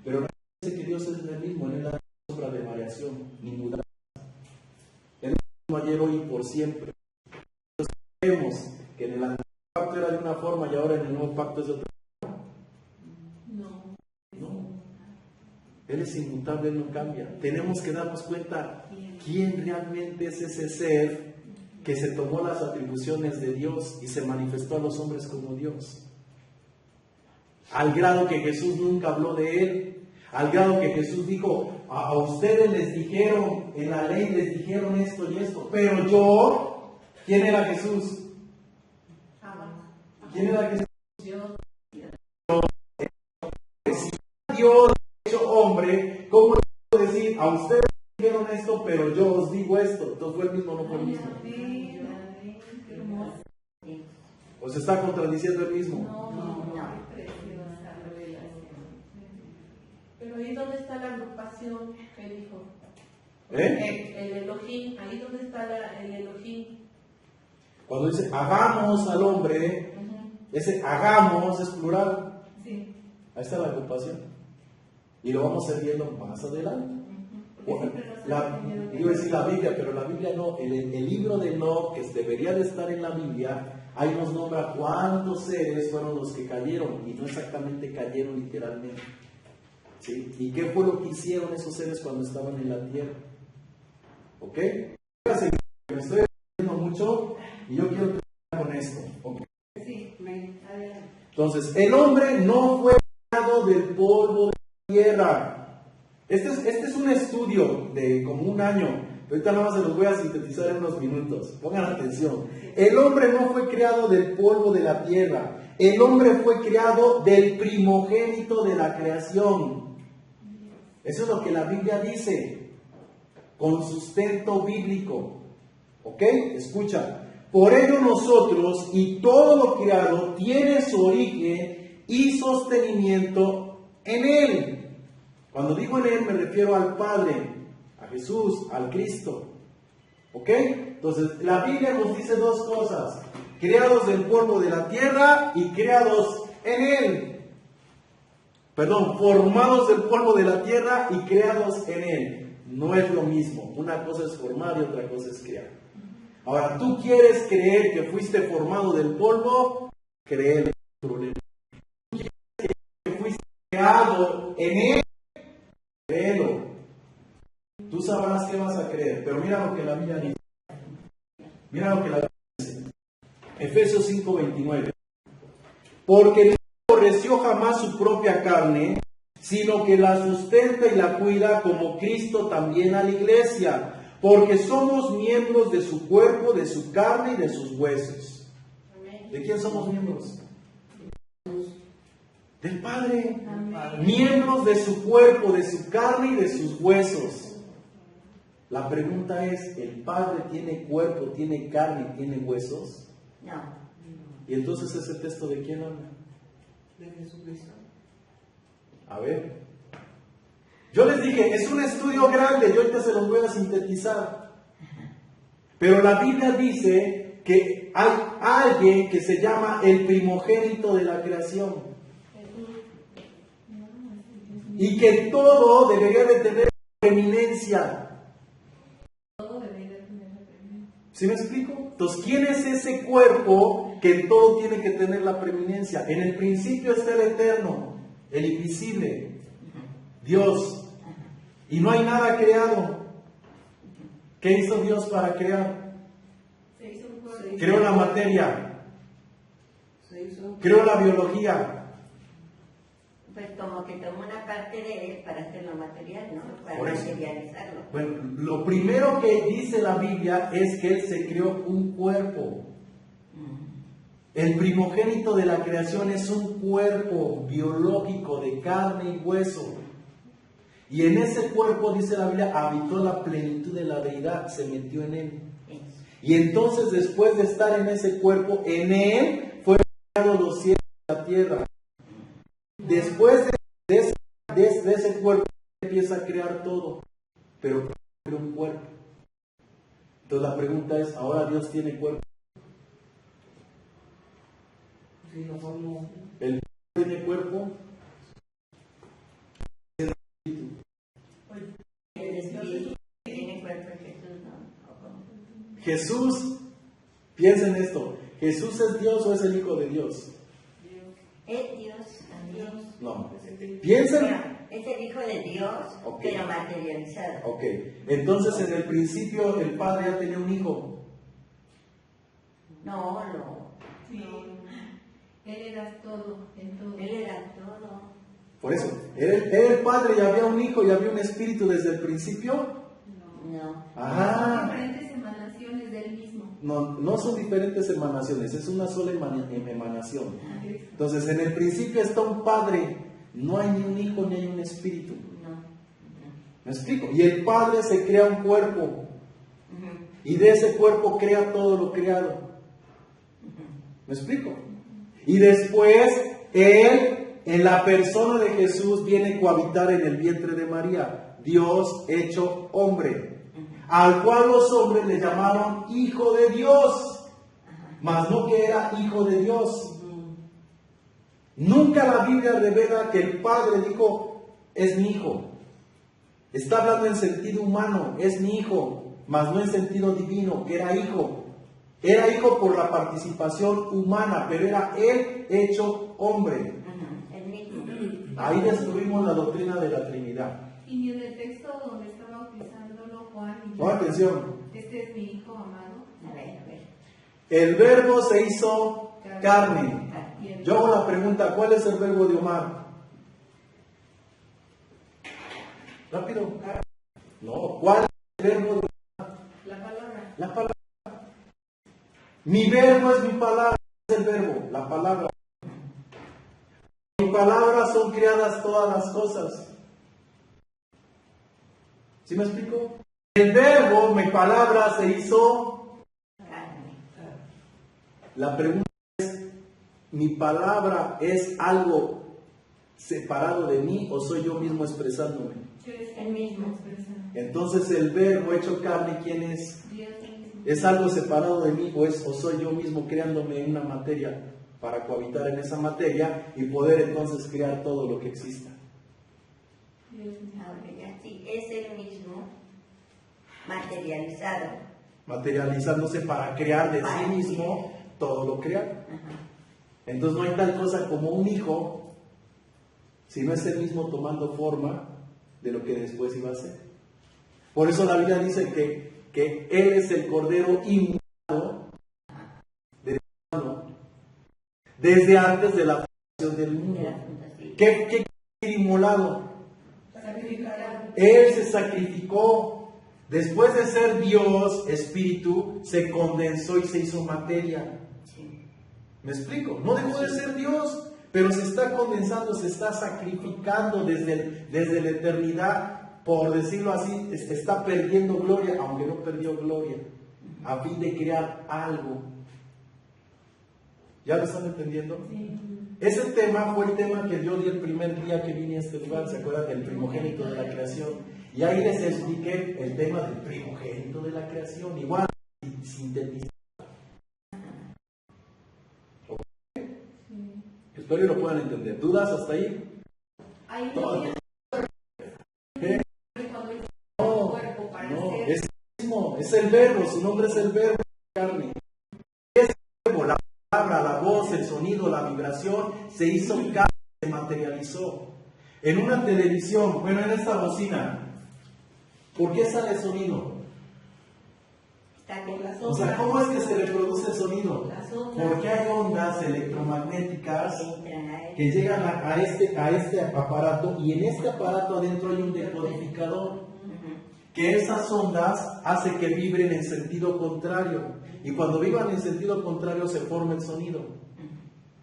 Pero no dice que Dios es el mismo, en él hay sombra de variación, ni mudanza. El mismo ayer, hoy y por siempre. Entonces vemos que en el antiguo pacto era de una forma y ahora en el nuevo pacto es de otra. No. No. Él es inmutable, Él no cambia. Tenemos que darnos cuenta quién realmente es ese ser que se tomó las atribuciones de Dios y se manifestó a los hombres como Dios. Al grado que Jesús nunca habló de Él. Al grado que Jesús dijo, a ustedes les dijeron, en la ley les dijeron esto y esto, pero yo, ¿quién era Jesús? Abba. ¿Quién era Jesús? Dios. Dios hecho hombre, ¿cómo le puedo decir? A ustedes les dijeron con esto, pero yo os digo esto. Entonces, ¿fue el mismo o no fue el mismo? Amén, amén, qué hermoso. Sí. ¿O se está contradiciendo el mismo? No, qué preciosa revelación. Pero ahí donde está la agrupación que dijo. ¿Eh? El Elohim, ahí donde está el Elohim. Cuando dice hagamos al hombre, ese hagamos es plural. Sí. Ahí está la ocupación. Y lo vamos a ir viendo más adelante. Porque siempre nos La, han tenido que- iba a decir la Biblia, pero la Biblia no. El libro de Enoc, que debería de estar en la Biblia, ahí nos nombra cuántos seres fueron los que cayeron. Y no exactamente cayeron literalmente. ¿Sí? ¿Y qué fue lo que hicieron esos seres cuando estaban en la tierra? ¿Ok? Voy a seguir, me estoy haciendo mucho y yo quiero terminar con esto. ¿Ok? Sí, adelante. Entonces, el hombre no fue creado del polvo de la tierra. Este es un estudio de como un año. Ahorita nada más se los voy a sintetizar en unos minutos. Pongan atención. El hombre no fue creado del polvo de la tierra. El hombre fue creado del primogénito de la creación. Eso es lo que la Biblia dice, con sustento bíblico. ¿Ok? Escucha. Por ello nosotros y todo lo creado tiene su origen y sostenimiento en Él. Cuando digo en Él me refiero al Padre, a Jesús, al Cristo. ¿Ok? Entonces la Biblia nos dice dos cosas: creados del polvo de la tierra y creados en Él. Perdón, formados del polvo de la tierra y creados en Él. No es lo mismo. Una cosa es formar y otra cosa es crear. Ahora, ¿tú quieres creer que fuiste formado del polvo? Créelo. ¿Tú quieres creer que fuiste creado en Él? Créelo. Tú sabrás qué vas a creer. Pero mira lo que la Biblia dice. Mira lo que la Biblia dice. Efesios 5:29. Porque no aborreció jamás su propia carne, sino que la sustenta y la cuida, como Cristo también a la iglesia, porque somos miembros de su cuerpo, de su carne y de sus huesos. ¿De quién somos miembros? Del Padre. Amén. Miembros de su cuerpo, de su carne y de sus huesos. La pregunta es, ¿el Padre tiene cuerpo, tiene carne y tiene huesos? No. Y entonces ese texto, ¿de quién habla? De Jesucristo. A ver. Yo les dije, es un estudio grande, yo ahorita se los voy a sintetizar. Pero la Biblia dice que hay alguien que se llama el primogénito de la creación. Y que todo debería de tener preeminencia. Todo debería tener la preeminencia. ¿Sí me explico? Entonces, ¿quién es ese cuerpo que en todo tiene que tener la preeminencia? En el principio está el eterno, el invisible, Dios. Y no hay nada creado. ¿Qué hizo Dios para crear? Se hizo un cuerpo. Creó la materia, Se hizo creó la biología. Pues como que tomó una parte de él para hacerlo material, ¿no? Para Por eso. materializarlo. Bueno, lo primero que dice la Biblia es que Él se creó un cuerpo. El primogénito de la creación es un cuerpo biológico de carne y hueso. Y en ese cuerpo, dice la Biblia, habitó la plenitud de la deidad, se metió en Él. Sí. Y entonces, después de estar en ese cuerpo, en Él fueron creados los cielos y la tierra. Después de ese cuerpo, empieza a crear todo. Pero creó un cuerpo. Entonces la pregunta es, ¿ahora Dios tiene cuerpo? sí, no somos. ¿El tiene cuerpo? El espíritu tiene cuerpo en Jesús, ¿no? ¿O cómo? Jesús, piensen esto, ¿Jesús es Dios o es el Hijo de Dios? Es Dios también. No. Piensen. Bueno, es el Hijo de Dios, Ok. pero materializado. Ok, entonces en el principio el Padre ya tenía un hijo. No, no. Sí. Él era todo, en todo. Él era todo. Por eso, era el Padre y había un hijo y había un espíritu desde el principio. No. No. Son Ah, diferentes emanaciones del mismo. no son diferentes emanaciones, es una sola emanación. Entonces en el principio está un Padre, no hay ni un hijo ni hay un espíritu. No. ¿Me explico? Y el Padre se crea un cuerpo. Ujú. Y de ese cuerpo crea todo lo creado. ¿Me explico? Y después Él, en la persona de Jesús, viene a cohabitar en el vientre de María. Dios hecho hombre. Al cual los hombres le llamaron Hijo de Dios. Mas no que era Hijo de Dios. Nunca la Biblia revela que el Padre dijo, es mi Hijo. Está hablando en sentido humano, es mi Hijo, mas no en sentido divino, que era Hijo. Era Hijo por la participación humana, pero era Él hecho hombre. Ujú, el mismo. Ahí destruimos la doctrina de la Trinidad. Y en el texto donde está bautizándolo Juan y Pon atención. este es mi hijo amado. A ver. El verbo se hizo carne. Y el- Yo hago la pregunta, ¿cuál es el verbo de Omar? Rápido. No, ¿cuál es el verbo de La palabra. la palabra? Mi verbo es mi palabra, es el verbo, la palabra. Mi palabra son creadas todas las cosas. ¿Sí me explico? El verbo, mi palabra, se hizo. Carne. La pregunta es, ¿mi palabra es algo separado de mí o soy yo mismo expresándome? que es El mismo. expresa Entonces el verbo hecho carne, ¿quién es? Dios mismo. ¿Es algo separado de mí o soy yo mismo creándome en una materia para cohabitar en esa materia y poder entonces crear todo lo que exista? Dios mismo. Ahora ya sí, es el mismo materializado. Materializándose para crear de Para sí mismo todo lo creado. Ajá. Entonces no hay tal cosa como un hijo, si no es el mismo tomando forma de lo que después iba a ser. Por eso la Biblia dice que Él es el Cordero inmolado de Dios, desde antes de la fundación del mundo. Era así. ¿Qué quiere decir inmolado? Sacrificar. Él se sacrificó. Después de ser Dios, Espíritu, se condensó y se hizo materia. Sí. ¿Me explico? No dejó de ser Dios, pero se está condensando, se está sacrificando desde la eternidad, por decirlo así, está perdiendo gloria, aunque no perdió gloria, a fin de crear algo. ¿Ya lo están entendiendo? Sí. Ese tema fue el tema que yo di el primer día que vine a este lugar, ¿se acuerdan? Del primogénito de la creación. Y ahí les expliqué el tema del primogénito de la creación, igual, sintetizado. Espero que lo puedan entender. ¿Dudas hasta ahí? Ahí No. no tiene ¿Qué? cuando es No, cuerpo para no, ser. es el mismo, es el verbo, su nombre es el verbo, carne. Es el verbo, la palabra, la voz, el sonido, la vibración, se hizo carne, se materializó. En una televisión, bueno, en esta bocina, ¿por qué sale sonido? Está Por las O sea, ¿cómo es que se reproduce el sonido? Las ondas. Porque hay ondas electromagnéticas entran a él. que llegan a este aparato, y en este aparato adentro hay un decodificador, Ujú. que esas ondas hace que vibren en sentido contrario, y cuando vibran en sentido contrario se forma el sonido.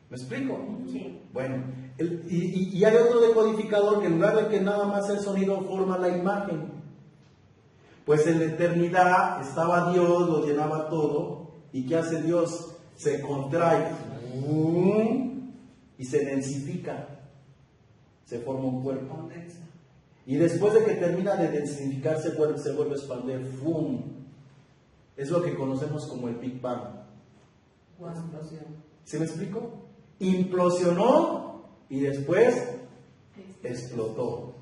¿Me explico? Sí. Bueno, y hay otro decodificador que en lugar de que nada más el sonido forma la imagen. Pues en la eternidad estaba Dios, lo llenaba todo, y ¿qué hace Dios? Se contrae y se densifica, se forma un cuerpo. Condensa. Y después de que termina de densificar, se vuelve a expandir. ¡Fum! Es lo que conocemos como el Big Bang. O explosión. ¿Sí me explico? Implosionó y después explotó.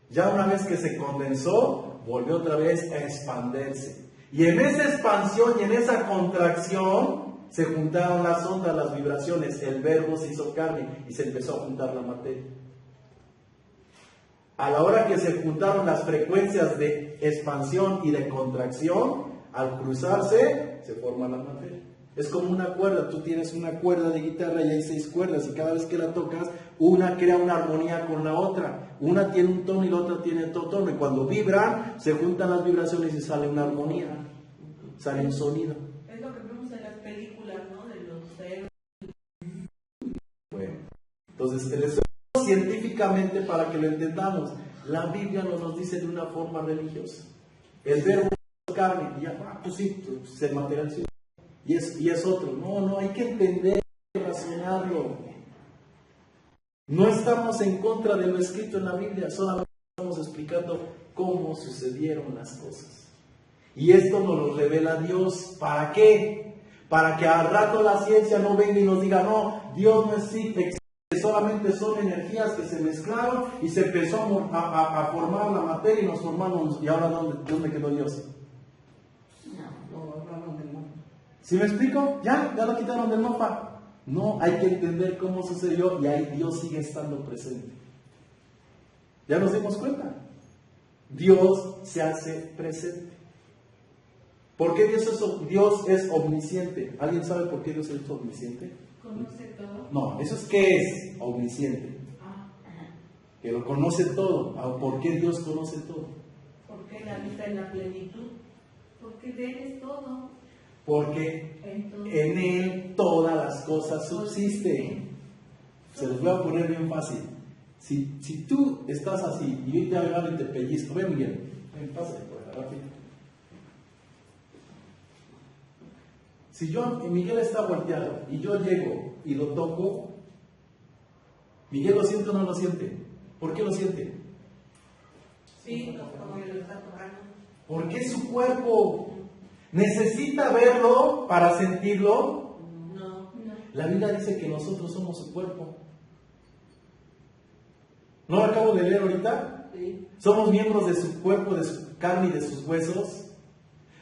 Ya una vez que se condensó, volvió otra vez a expandirse. Y en esa expansión y en esa contracción se juntaron las ondas, las vibraciones. El verbo se hizo carne y se empezó a juntar la materia. A la hora que se juntaron las frecuencias de expansión y de contracción, al cruzarse, se forma la materia. Es como una cuerda, tú tienes una cuerda de guitarra y hay 6 cuerdas, y cada vez que la tocas, una crea una armonía con la otra. Una tiene un tono y la otra tiene otro tono, y cuando vibran, se juntan las vibraciones y sale una armonía, sale un sonido. Es lo que vemos en las películas, ¿no? De los héroes. Bueno, entonces el estudio científicamente, para que lo entendamos, La Biblia nos dice de una forma religiosa. El verbo es carne, y ya, pues sí, se materializó. Y es otro. No, hay que entender, relacionarlo. No estamos en contra de lo escrito en la Biblia, solamente estamos explicando cómo sucedieron las cosas. Y esto nos lo revela Dios. ¿Para qué? Para que al rato la ciencia no venga y nos diga, no, Dios no existe, solamente son energías que se mezclaron y se empezó a formar la materia y nos formamos. ¿Y ahora dónde quedó Dios? No, hablamos del mundo. ¿Sí me explico? Ya lo quitaron del mapa. No, hay que entender cómo sucedió y ahí Dios sigue estando presente. ¿Ya nos dimos cuenta? Dios se hace presente. ¿Por qué Dios es omnisciente? ¿Alguien sabe por qué Dios es omnisciente? Conoce todo. No, eso es ¿qué es omnisciente? Que lo conoce todo. ¿Por qué Dios conoce todo? Porque Él habita en la plenitud. Porque de Él es todo. Porque Entonces, en Él todas las cosas subsisten. Se los voy a poner bien fácil. Si tú estás así y yo te agarro y te pellizco, ven Miguel, ven, pásale por acá, rápido. Si Miguel está volteado y yo llego y lo toco, ¿Miguel lo siente o no lo siente? ¿Por qué lo siente? Sí, como que lo está tocando. Porque es su cuerpo. ¿Necesita verlo para sentirlo? No. La Biblia dice que nosotros somos su cuerpo. ¿No lo acabo de leer ahorita? Sí. Somos miembros de su cuerpo, de su carne y de sus huesos.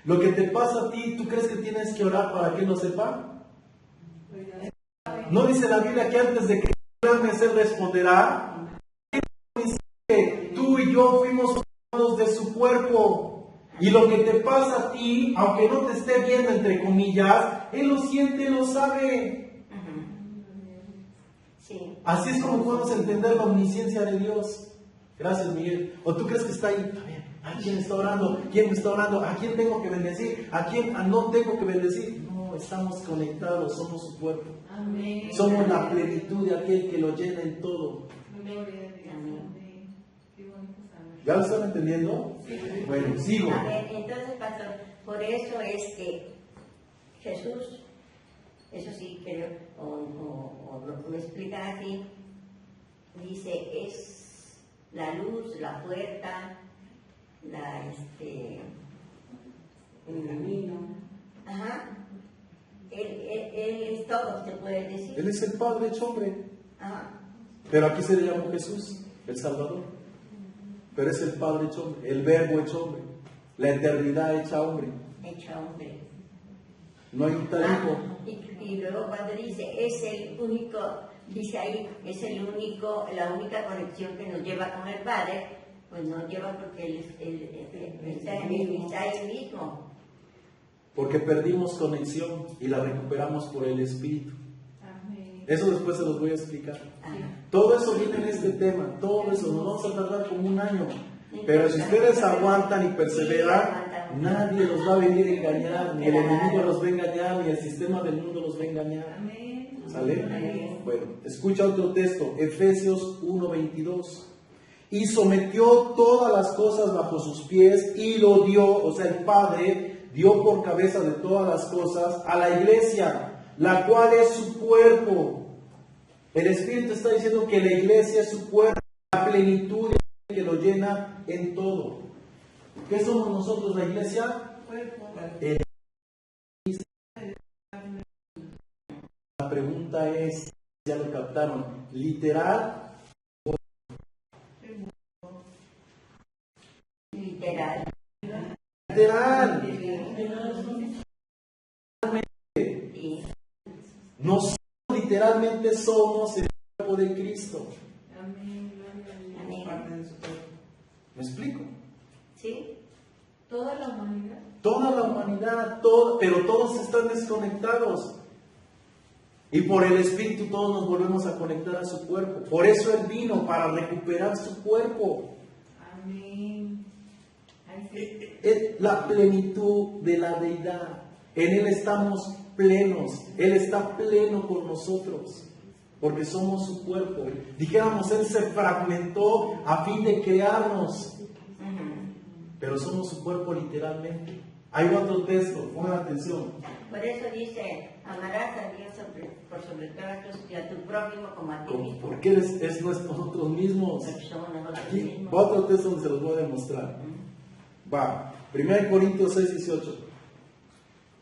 Lo que te pasa a ti, ¿tú crees que tienes que orar para que él lo sepa? ¿No dice la Biblia que antes de que clames él responderá? Que tú y yo fuimos formados de su cuerpo. Y lo que te pasa a ti, aunque no te esté viendo entre comillas, él lo siente, lo sabe. Sí. Así es como podemos entender la omnisciencia de Dios. Gracias, Miguel. ¿O tú crees que está ahí? A ver, ¿a quién está orando? ¿Quién me está orando? ¿A quién tengo que bendecir? ¿A quién no tengo que bendecir? No, estamos conectados, somos su cuerpo. amén. Somos la plenitud de aquel que lo llena en todo. Gloria a Dios. Amén. Qué bonito saber. ¿Ya lo están entendiendo? Bueno, sigo. A ver, entonces, pastor, por eso es que Jesús, eso sí creo, o lo explican así, dice, es la luz, la puerta, El camino. Ajá. Él es todo, se puede decir. Él es el Padre hecho hombre. Ajá. Pero aquí se le llamó Jesús, el Salvador. Pero es el Padre hecho hombre, el Verbo hecho hombre, la eternidad hecha hombre. Hecho hombre. No hay tal hijo. Y luego cuando dice, es el único, dice ahí, es la única conexión que nos lleva con el Padre, pues nos lleva porque Él está ahí mismo. Porque perdimos conexión y la recuperamos por el Espíritu. Amén. Eso después se los voy a explicar. Ajá. Todo eso viene en este tema, todo eso, nos vamos a tardar como un año. Pero si ustedes aguantan y perseveran, nadie los va a venir a engañar, ni el enemigo los va a engañar, ni el sistema del mundo los va a engañar. Amén. ¿Sale? Amén. Bueno, escucha otro texto, Efesios 1:22. Y sometió todas las cosas bajo sus pies y lo dio, o sea, el Padre dio por cabeza de todas las cosas a la iglesia, la cual es su cuerpo. El Espíritu está diciendo que la iglesia es su cuerpo, la plenitud que lo llena en todo. ¿Qué somos nosotros, la iglesia? La pregunta es, ya lo captaron, literal. Literal. Literal. Sí. Nosotros literalmente somos el cuerpo de Cristo. Amén. Gloria a Dios. Amén. Parte de su cuerpo. ¿Me explico? Sí. Toda la humanidad. Toda la humanidad, pero todos están desconectados. Y por el Espíritu todos nos volvemos a conectar a su cuerpo. Por eso Él vino, para recuperar su cuerpo. Amén. Ay, sí. Es la plenitud de la deidad. En Él estamos plenos. Él está pleno con nosotros. porque somos su cuerpo. Dijéramos, Él se fragmentó a fin de crearnos, pero somos su cuerpo literalmente. Hay otro texto, pongan atención. Por eso dice, amarás a Dios por sobre todas las cosas y a tu prójimo como a ti mismo. Porque es nosotros mismos. Porque somos nosotros Aquí mismos. va otro texto donde se los voy a demostrar. Va, 1 Corintios 6, 18.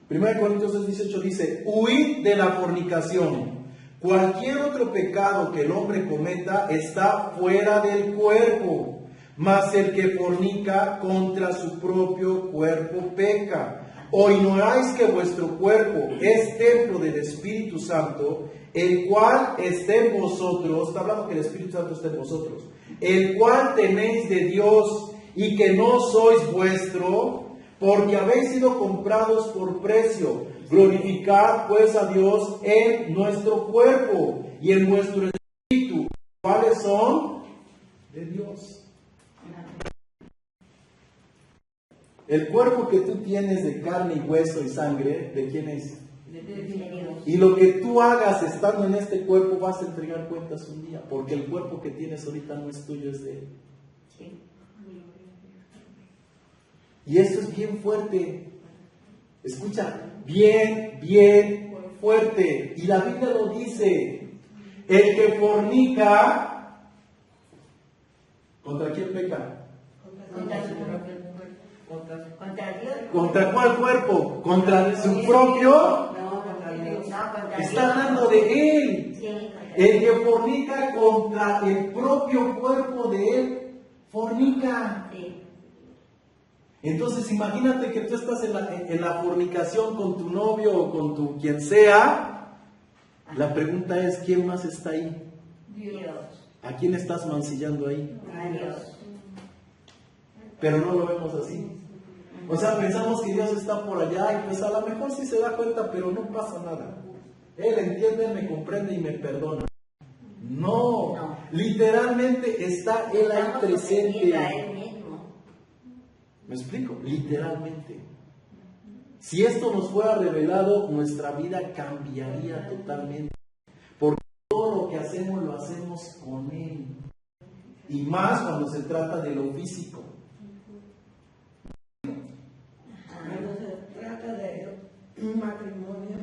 1 Corintios 6, 18 dice: huid de la fornicación. Cualquier otro pecado que el hombre cometa está fuera del cuerpo, mas el que fornica contra su propio cuerpo peca. ¿O ignoráis que vuestro cuerpo es templo del Espíritu Santo, el cual está en vosotros? Está hablando que el Espíritu Santo está en vosotros, el cual tenéis de Dios, y que no sois vuestro, porque habéis sido comprados por precio. Glorificad pues a Dios en nuestro cuerpo y en vuestro espíritu, ¿cuáles son? De Dios. El cuerpo que tú tienes de carne y hueso y sangre, ¿de quién es? De Dios. Y lo que tú hagas estando en este cuerpo vas a entregar cuentas un día, porque el cuerpo que tienes ahorita no es tuyo, es de Él. Sí. Y esto es bien fuerte. Escucha, bien fuerte. Y la Biblia lo dice. El que fornica, ¿contra quién peca? Contra su propio cuerpo. Contra Dios. ¿Contra cuál cuerpo? ¿Contra su propio? No, contra Dios. No, contra Está Dios. hablando de Él. Sí. El que fornica contra el propio cuerpo de Él, fornica. Sí. Entonces imagínate que tú estás en la fornicación con tu novio o con tu quien sea. La pregunta es, ¿quién más está ahí? Dios. ¿A quién estás mancillando ahí? A Dios. Pero no lo vemos así. O sea, pensamos que Dios está por allá y pues a lo mejor sí se da cuenta, pero no pasa nada. Él entiende, me comprende y me perdona. No, literalmente está Él ahí Estamos ofendiendo a presente. Él mismo. ¿Me explico? Literalmente. Si esto nos fuera revelado, nuestra vida cambiaría totalmente. Porque todo lo que hacemos lo hacemos con Él. Y más cuando se trata de lo físico. Cuando se trata de un matrimonio,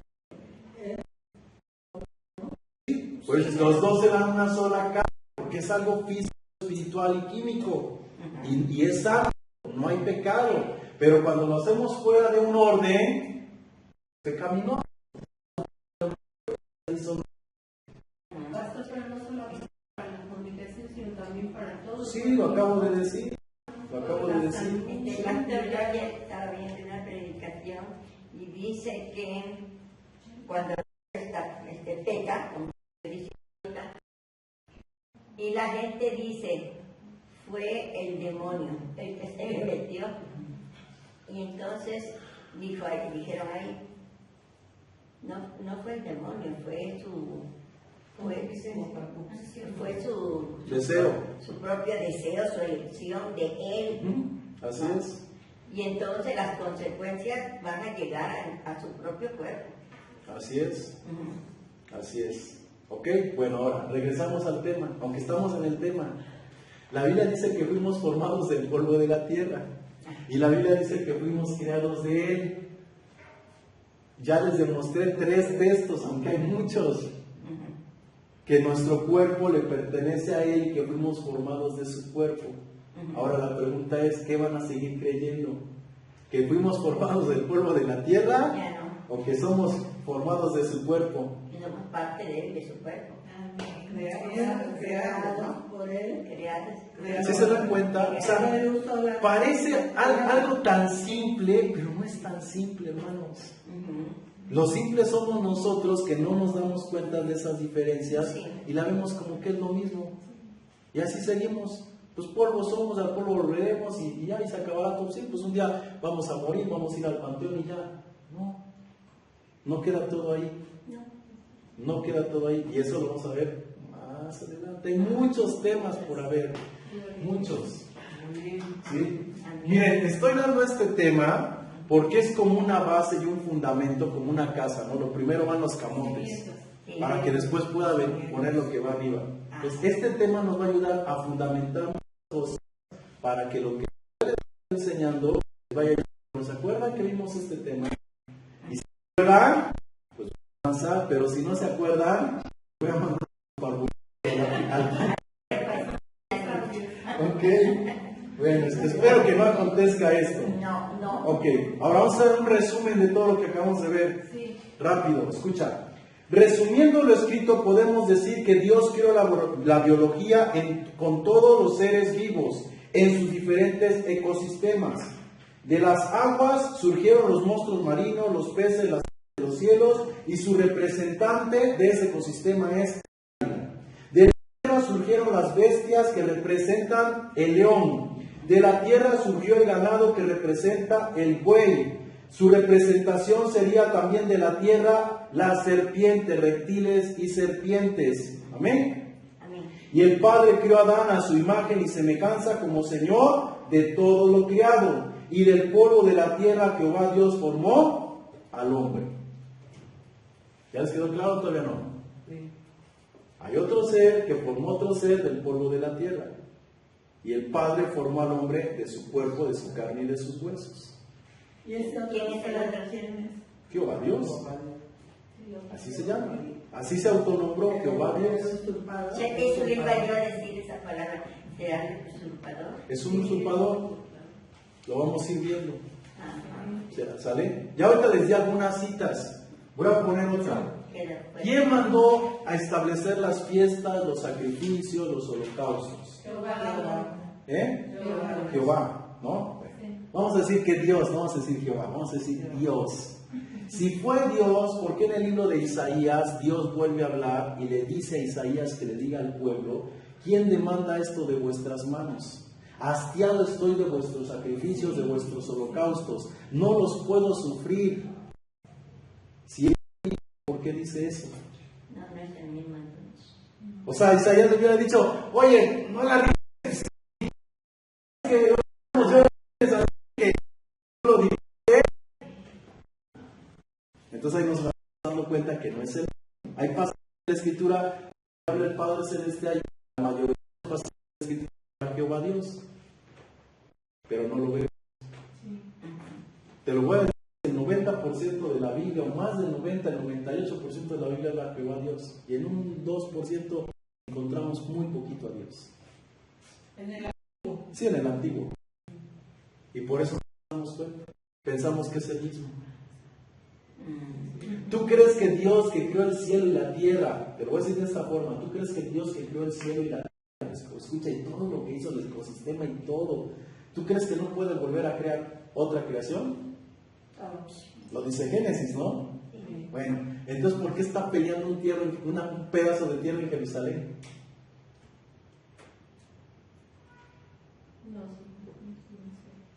Pues los dos serán una sola carne, porque es algo físico, espiritual y químico. Y es algo, no hay pecado. Pero cuando lo hacemos fuera de un orden, pecaminoso. Pastor, pero no solo para la comunicación, sino también para todos. Sí, lo acabo de decir. Lo acabo de decir. El pastor yo ayer estaba viendo una predicación y dice que cuando peca, como se dice, y la gente dice, fue el demonio el que se metió. Y entonces dijeron ahí, no fue el demonio, fue su Deseo. su propio deseo, su elección de él. Así es. Y entonces las consecuencias van a llegar a su propio cuerpo. Así es. Así es. Ok, bueno, ahora regresamos al tema, aunque estamos en el tema. La Biblia dice que fuimos formados del polvo de la tierra. Y la Biblia dice que fuimos creados de Él. Ya les demostré 3 textos, aunque hay muchos, que nuestro cuerpo le pertenece a Él y que fuimos formados de su cuerpo. Ahora la pregunta es, ¿qué van a seguir creyendo? ¿Que fuimos formados del polvo de la tierra? Ya no. ¿O que somos formados de su cuerpo? Y somos parte de él, de su cuerpo. creados por Él. Creados. ¿Sí se dan cuenta? O sea, parece algo tan simple, pero no es tan simple, hermanos. Lo simple somos nosotros que no nos damos cuenta de esas diferencias Sí. y la vemos como que es lo mismo. Y así seguimos. Pues polvo somos, al polvo volveremos y ya, y se acabará todo. Sí, pues un día vamos a morir, vamos a ir al panteón y ya. No queda todo ahí. No queda todo ahí. Y eso lo vamos a ver más adelante. Hay muchos temas por haber. Muchos. ¿Sí? Miren, estoy dando este tema porque es como una base y un fundamento, como una casa, ¿no? Lo primero van los camotes. Sí. para que después pueda poner lo que va arriba. Pues este tema nos va a ayudar a fundamentar muchas cosas para que lo que les estoy enseñando vaya a... ¿Se acuerdan que vimos este tema? Y si se acuerdan, pues voy a avanzar, pero si no se acuerdan, voy a mandar un Ok, bueno, espero que no acontezca esto. No. Ok, ahora vamos a hacer un resumen de todo lo que acabamos de ver. Sí. Rápido, escucha. Resumiendo lo escrito, podemos decir que Dios creó la biología con todos los seres vivos en sus diferentes ecosistemas. De las aguas surgieron los monstruos marinos, los peces, las aves de los cielos, y su representante de ese ecosistema es de la tierra surgieron las bestias que representan el león. De la tierra surgió el ganado que representa el buey. Su representación sería también de la tierra la serpiente, reptiles y serpientes. Amén. Amén. Y el Padre creó a Adán a su imagen y semejanza como Señor de todo lo criado. Y del polvo de la tierra Jehová Dios formó al hombre. ¿Ya les quedó claro? Todavía no. Sí. Hay otro ser que formó otro ser del polvo de la tierra. Y el Padre formó al hombre de su cuerpo, de su carne y de sus huesos. Y ese otro ¿Quién es el otro? Jehová Dios. Así se llama. Así se autonombró Jehová Dios. usurpador. ¿Se te usurparía decir esa palabra? ¿Será usurpador? Es un usurpador. Lo vamos a ir viendo. Ajá. ¿Sale? Ya ahorita les di algunas citas. Voy a poner otra. Pero, pues, ¿Quién mandó a establecer las fiestas, los sacrificios, los holocaustos? Jehová. ¿Eh? Jehová. Jehová, ¿no? Sí. Vamos a decir que Dios, no vamos a decir Jehová, vamos a decir Dios. Si fue Dios, ¿por qué en el libro de Isaías Dios vuelve a hablar y le dice a Isaías que le diga al pueblo, ¿quién demanda esto de vuestras manos? Hastiado estoy de vuestros sacrificios, de vuestros holocaustos, no los puedo sufrir. Si él, ¿por qué dice eso? no es el mismo entonces. O sea, Isaías le hubiera dicho, oye, no la riegues, que lo dije. Entonces ahí nos vamos dando cuenta que no es el mismo. Hay pasajes de la Escritura que habla el Padre Celestial y la mayoría de los pasajes de la Escritura habla Jehová Dios, pero no lo veo. Te lo voy a decir, el 90% de la Biblia, o más del 90, el 98% de la Biblia habla Jehová Dios, y en un 2% encontramos muy poquito a Dios. En el Sí, en el Antiguo. Y por eso nos damos cuenta. Pensamos que es el mismo. ¿Tú crees que Dios que creó el cielo y la tierra, te lo voy a decir de esta forma, ¿tú crees que Dios que creó el cielo y la tierra, escucha, y todo lo que hizo el ecosistema y todo, ¿tú crees que no puede volver a crear otra creación? Lo dice Génesis, ¿no? Bueno, entonces ¿por qué está peleando un pedazo de tierra en Jerusalén?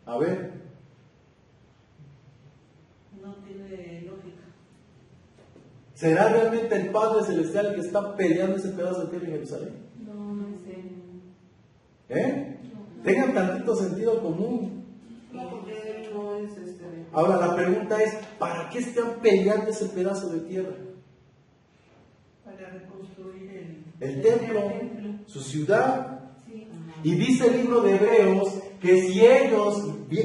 A ver, no tiene lógica. ¿será realmente el Padre Celestial el que está peleando ese pedazo de tierra en Jerusalén? No sé. ¿Eh? Tengan tantito sentido común. No, porque no es Ahora la pregunta es, ¿para qué están peleando ese pedazo de tierra? Para reconstruir El templo, su ciudad. Sí. Y dice el libro de Hebreos que si ellos,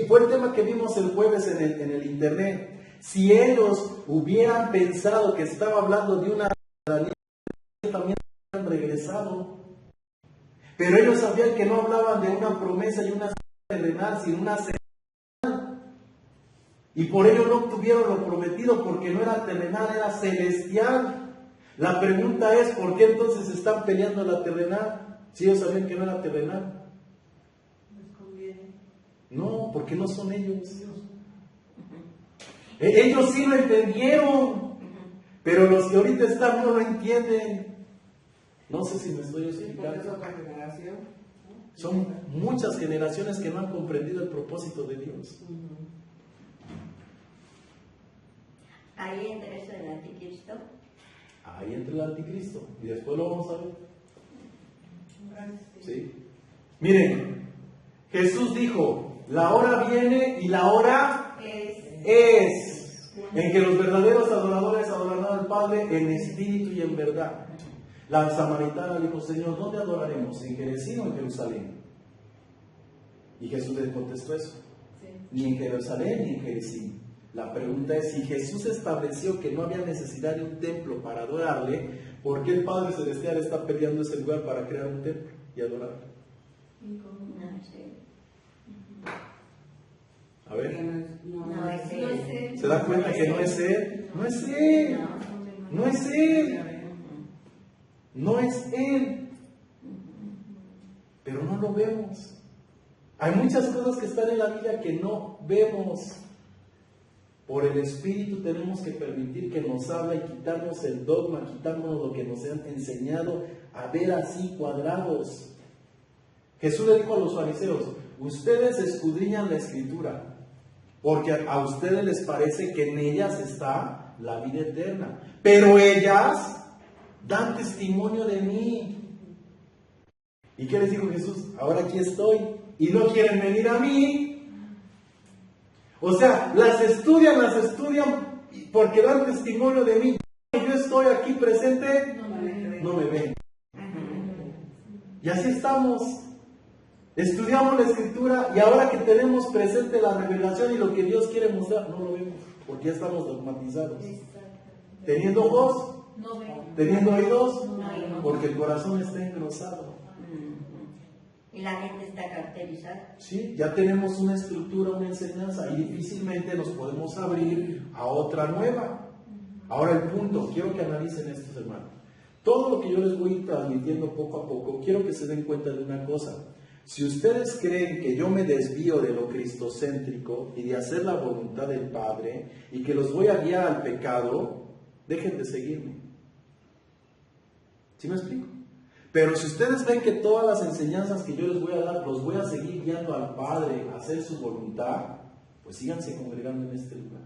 fue el tema que vimos el jueves en el internet, si ellos hubieran pensado que estaba hablando de una ciudadanía, también hubieran regresado. Pero ellos sabían que no hablaban de una promesa y una terrenal, sino una celestial. Y por ello no obtuvieron lo prometido, porque no era terrenal, era celestial. La pregunta es, ¿por qué entonces están peleando la terrenal? Si ellos sabían que no era terrenal. les conviene. No, porque no son ellos. Ellos sí lo entendieron, pero los que ahorita están no lo entienden. No sé si me estoy por eso explicando. otra generación. Son muchas generaciones que no han comprendido el propósito de Dios. Ahí entra eso del anticristo. Ahí entra el anticristo. Y después lo vamos a ver. ¿Sí? Miren, Jesús dijo, la hora viene y la hora es en que los verdaderos adoradores adorarán al Padre Padre en espíritu y en verdad. La samaritana dijo, Señor, ¿dónde adoraremos? ¿En Jericín o en Jerusalén? Y Jesús le contestó eso. Ni en Jerusalén ni en Jericín. La pregunta es, si Jesús estableció que no había necesidad de un templo para adorarle, ¿por qué el Padre Celestial está peleando ese lugar para crear un templo y adorarle? No sé. A ver, No es No él. sé. ¿se da cuenta que no es Él? No es Él. No es Él. No es Él. Pero no lo vemos. Hay muchas cosas que están en la Biblia que no vemos. Por el Espíritu tenemos que permitir que nos hable y quitarnos el dogma, quitarnos lo que nos han enseñado a ver así cuadrados. Jesús le dijo a los fariseos, ustedes escudriñan la Escritura, porque a ustedes les parece que en ellas está la vida eterna, pero ellas dan testimonio de mí. ¿Y qué les dijo Jesús? Ahora aquí estoy, y no quieren venir a mí. O sea, las estudian porque dan testimonio de mí. Yo estoy aquí presente, no me ven. Y así estamos. Estudiamos la Escritura y ahora que tenemos presente la revelación y lo que Dios quiere mostrar, no lo vemos, porque ya estamos dogmatizados. Teniendo ojos, No veo. teniendo oídos, No. porque el corazón está engrosado. Y la mente está caracterizada. Sí, ya tenemos una estructura, una enseñanza y difícilmente nos podemos abrir a otra nueva. Ahora el punto, quiero que analicen esto, hermanos. Todo lo que yo les voy transmitiendo poco a poco, quiero que se den cuenta de una cosa. Si ustedes creen que yo me desvío de lo cristocéntrico y de hacer la voluntad del Padre y que los voy a guiar al pecado, dejen de seguirme. ¿Sí me explico? Pero si ustedes ven que todas las enseñanzas que yo les voy a dar, los voy a seguir guiando al Padre a hacer su voluntad, pues síganse congregando en este lugar.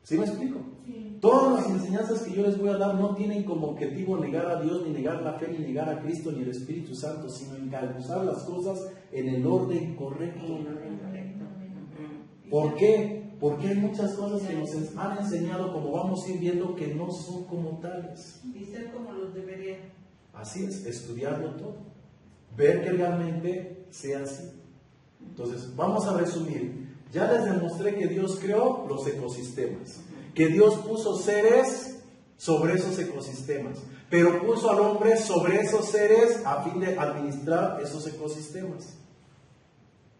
¿Sí me explico? Sí. Todas las enseñanzas que yo les voy a dar no tienen como objetivo negar a Dios, ni negar la fe, ni negar a Cristo, ni el Espíritu Santo, sino encauzar las cosas en el orden correcto. ¿Por qué? Porque hay muchas cosas que nos han enseñado, como vamos a ir viendo, que no son como tales. Y ser como los debería. Así es, estudiarlo todo, ver que realmente sea así. Entonces, vamos a resumir. Ya les demostré que Dios creó los ecosistemas, que Dios puso seres sobre esos ecosistemas, pero puso al hombre sobre esos seres a fin de administrar esos ecosistemas.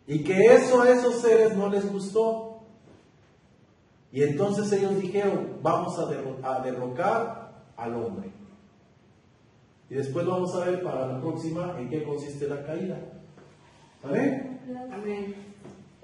Y que eso a esos seres no les gustó. Y entonces ellos dijeron, vamos a derrocar al hombre. Y después vamos a ver para la próxima en qué consiste la caída. ¿Vale? Amén.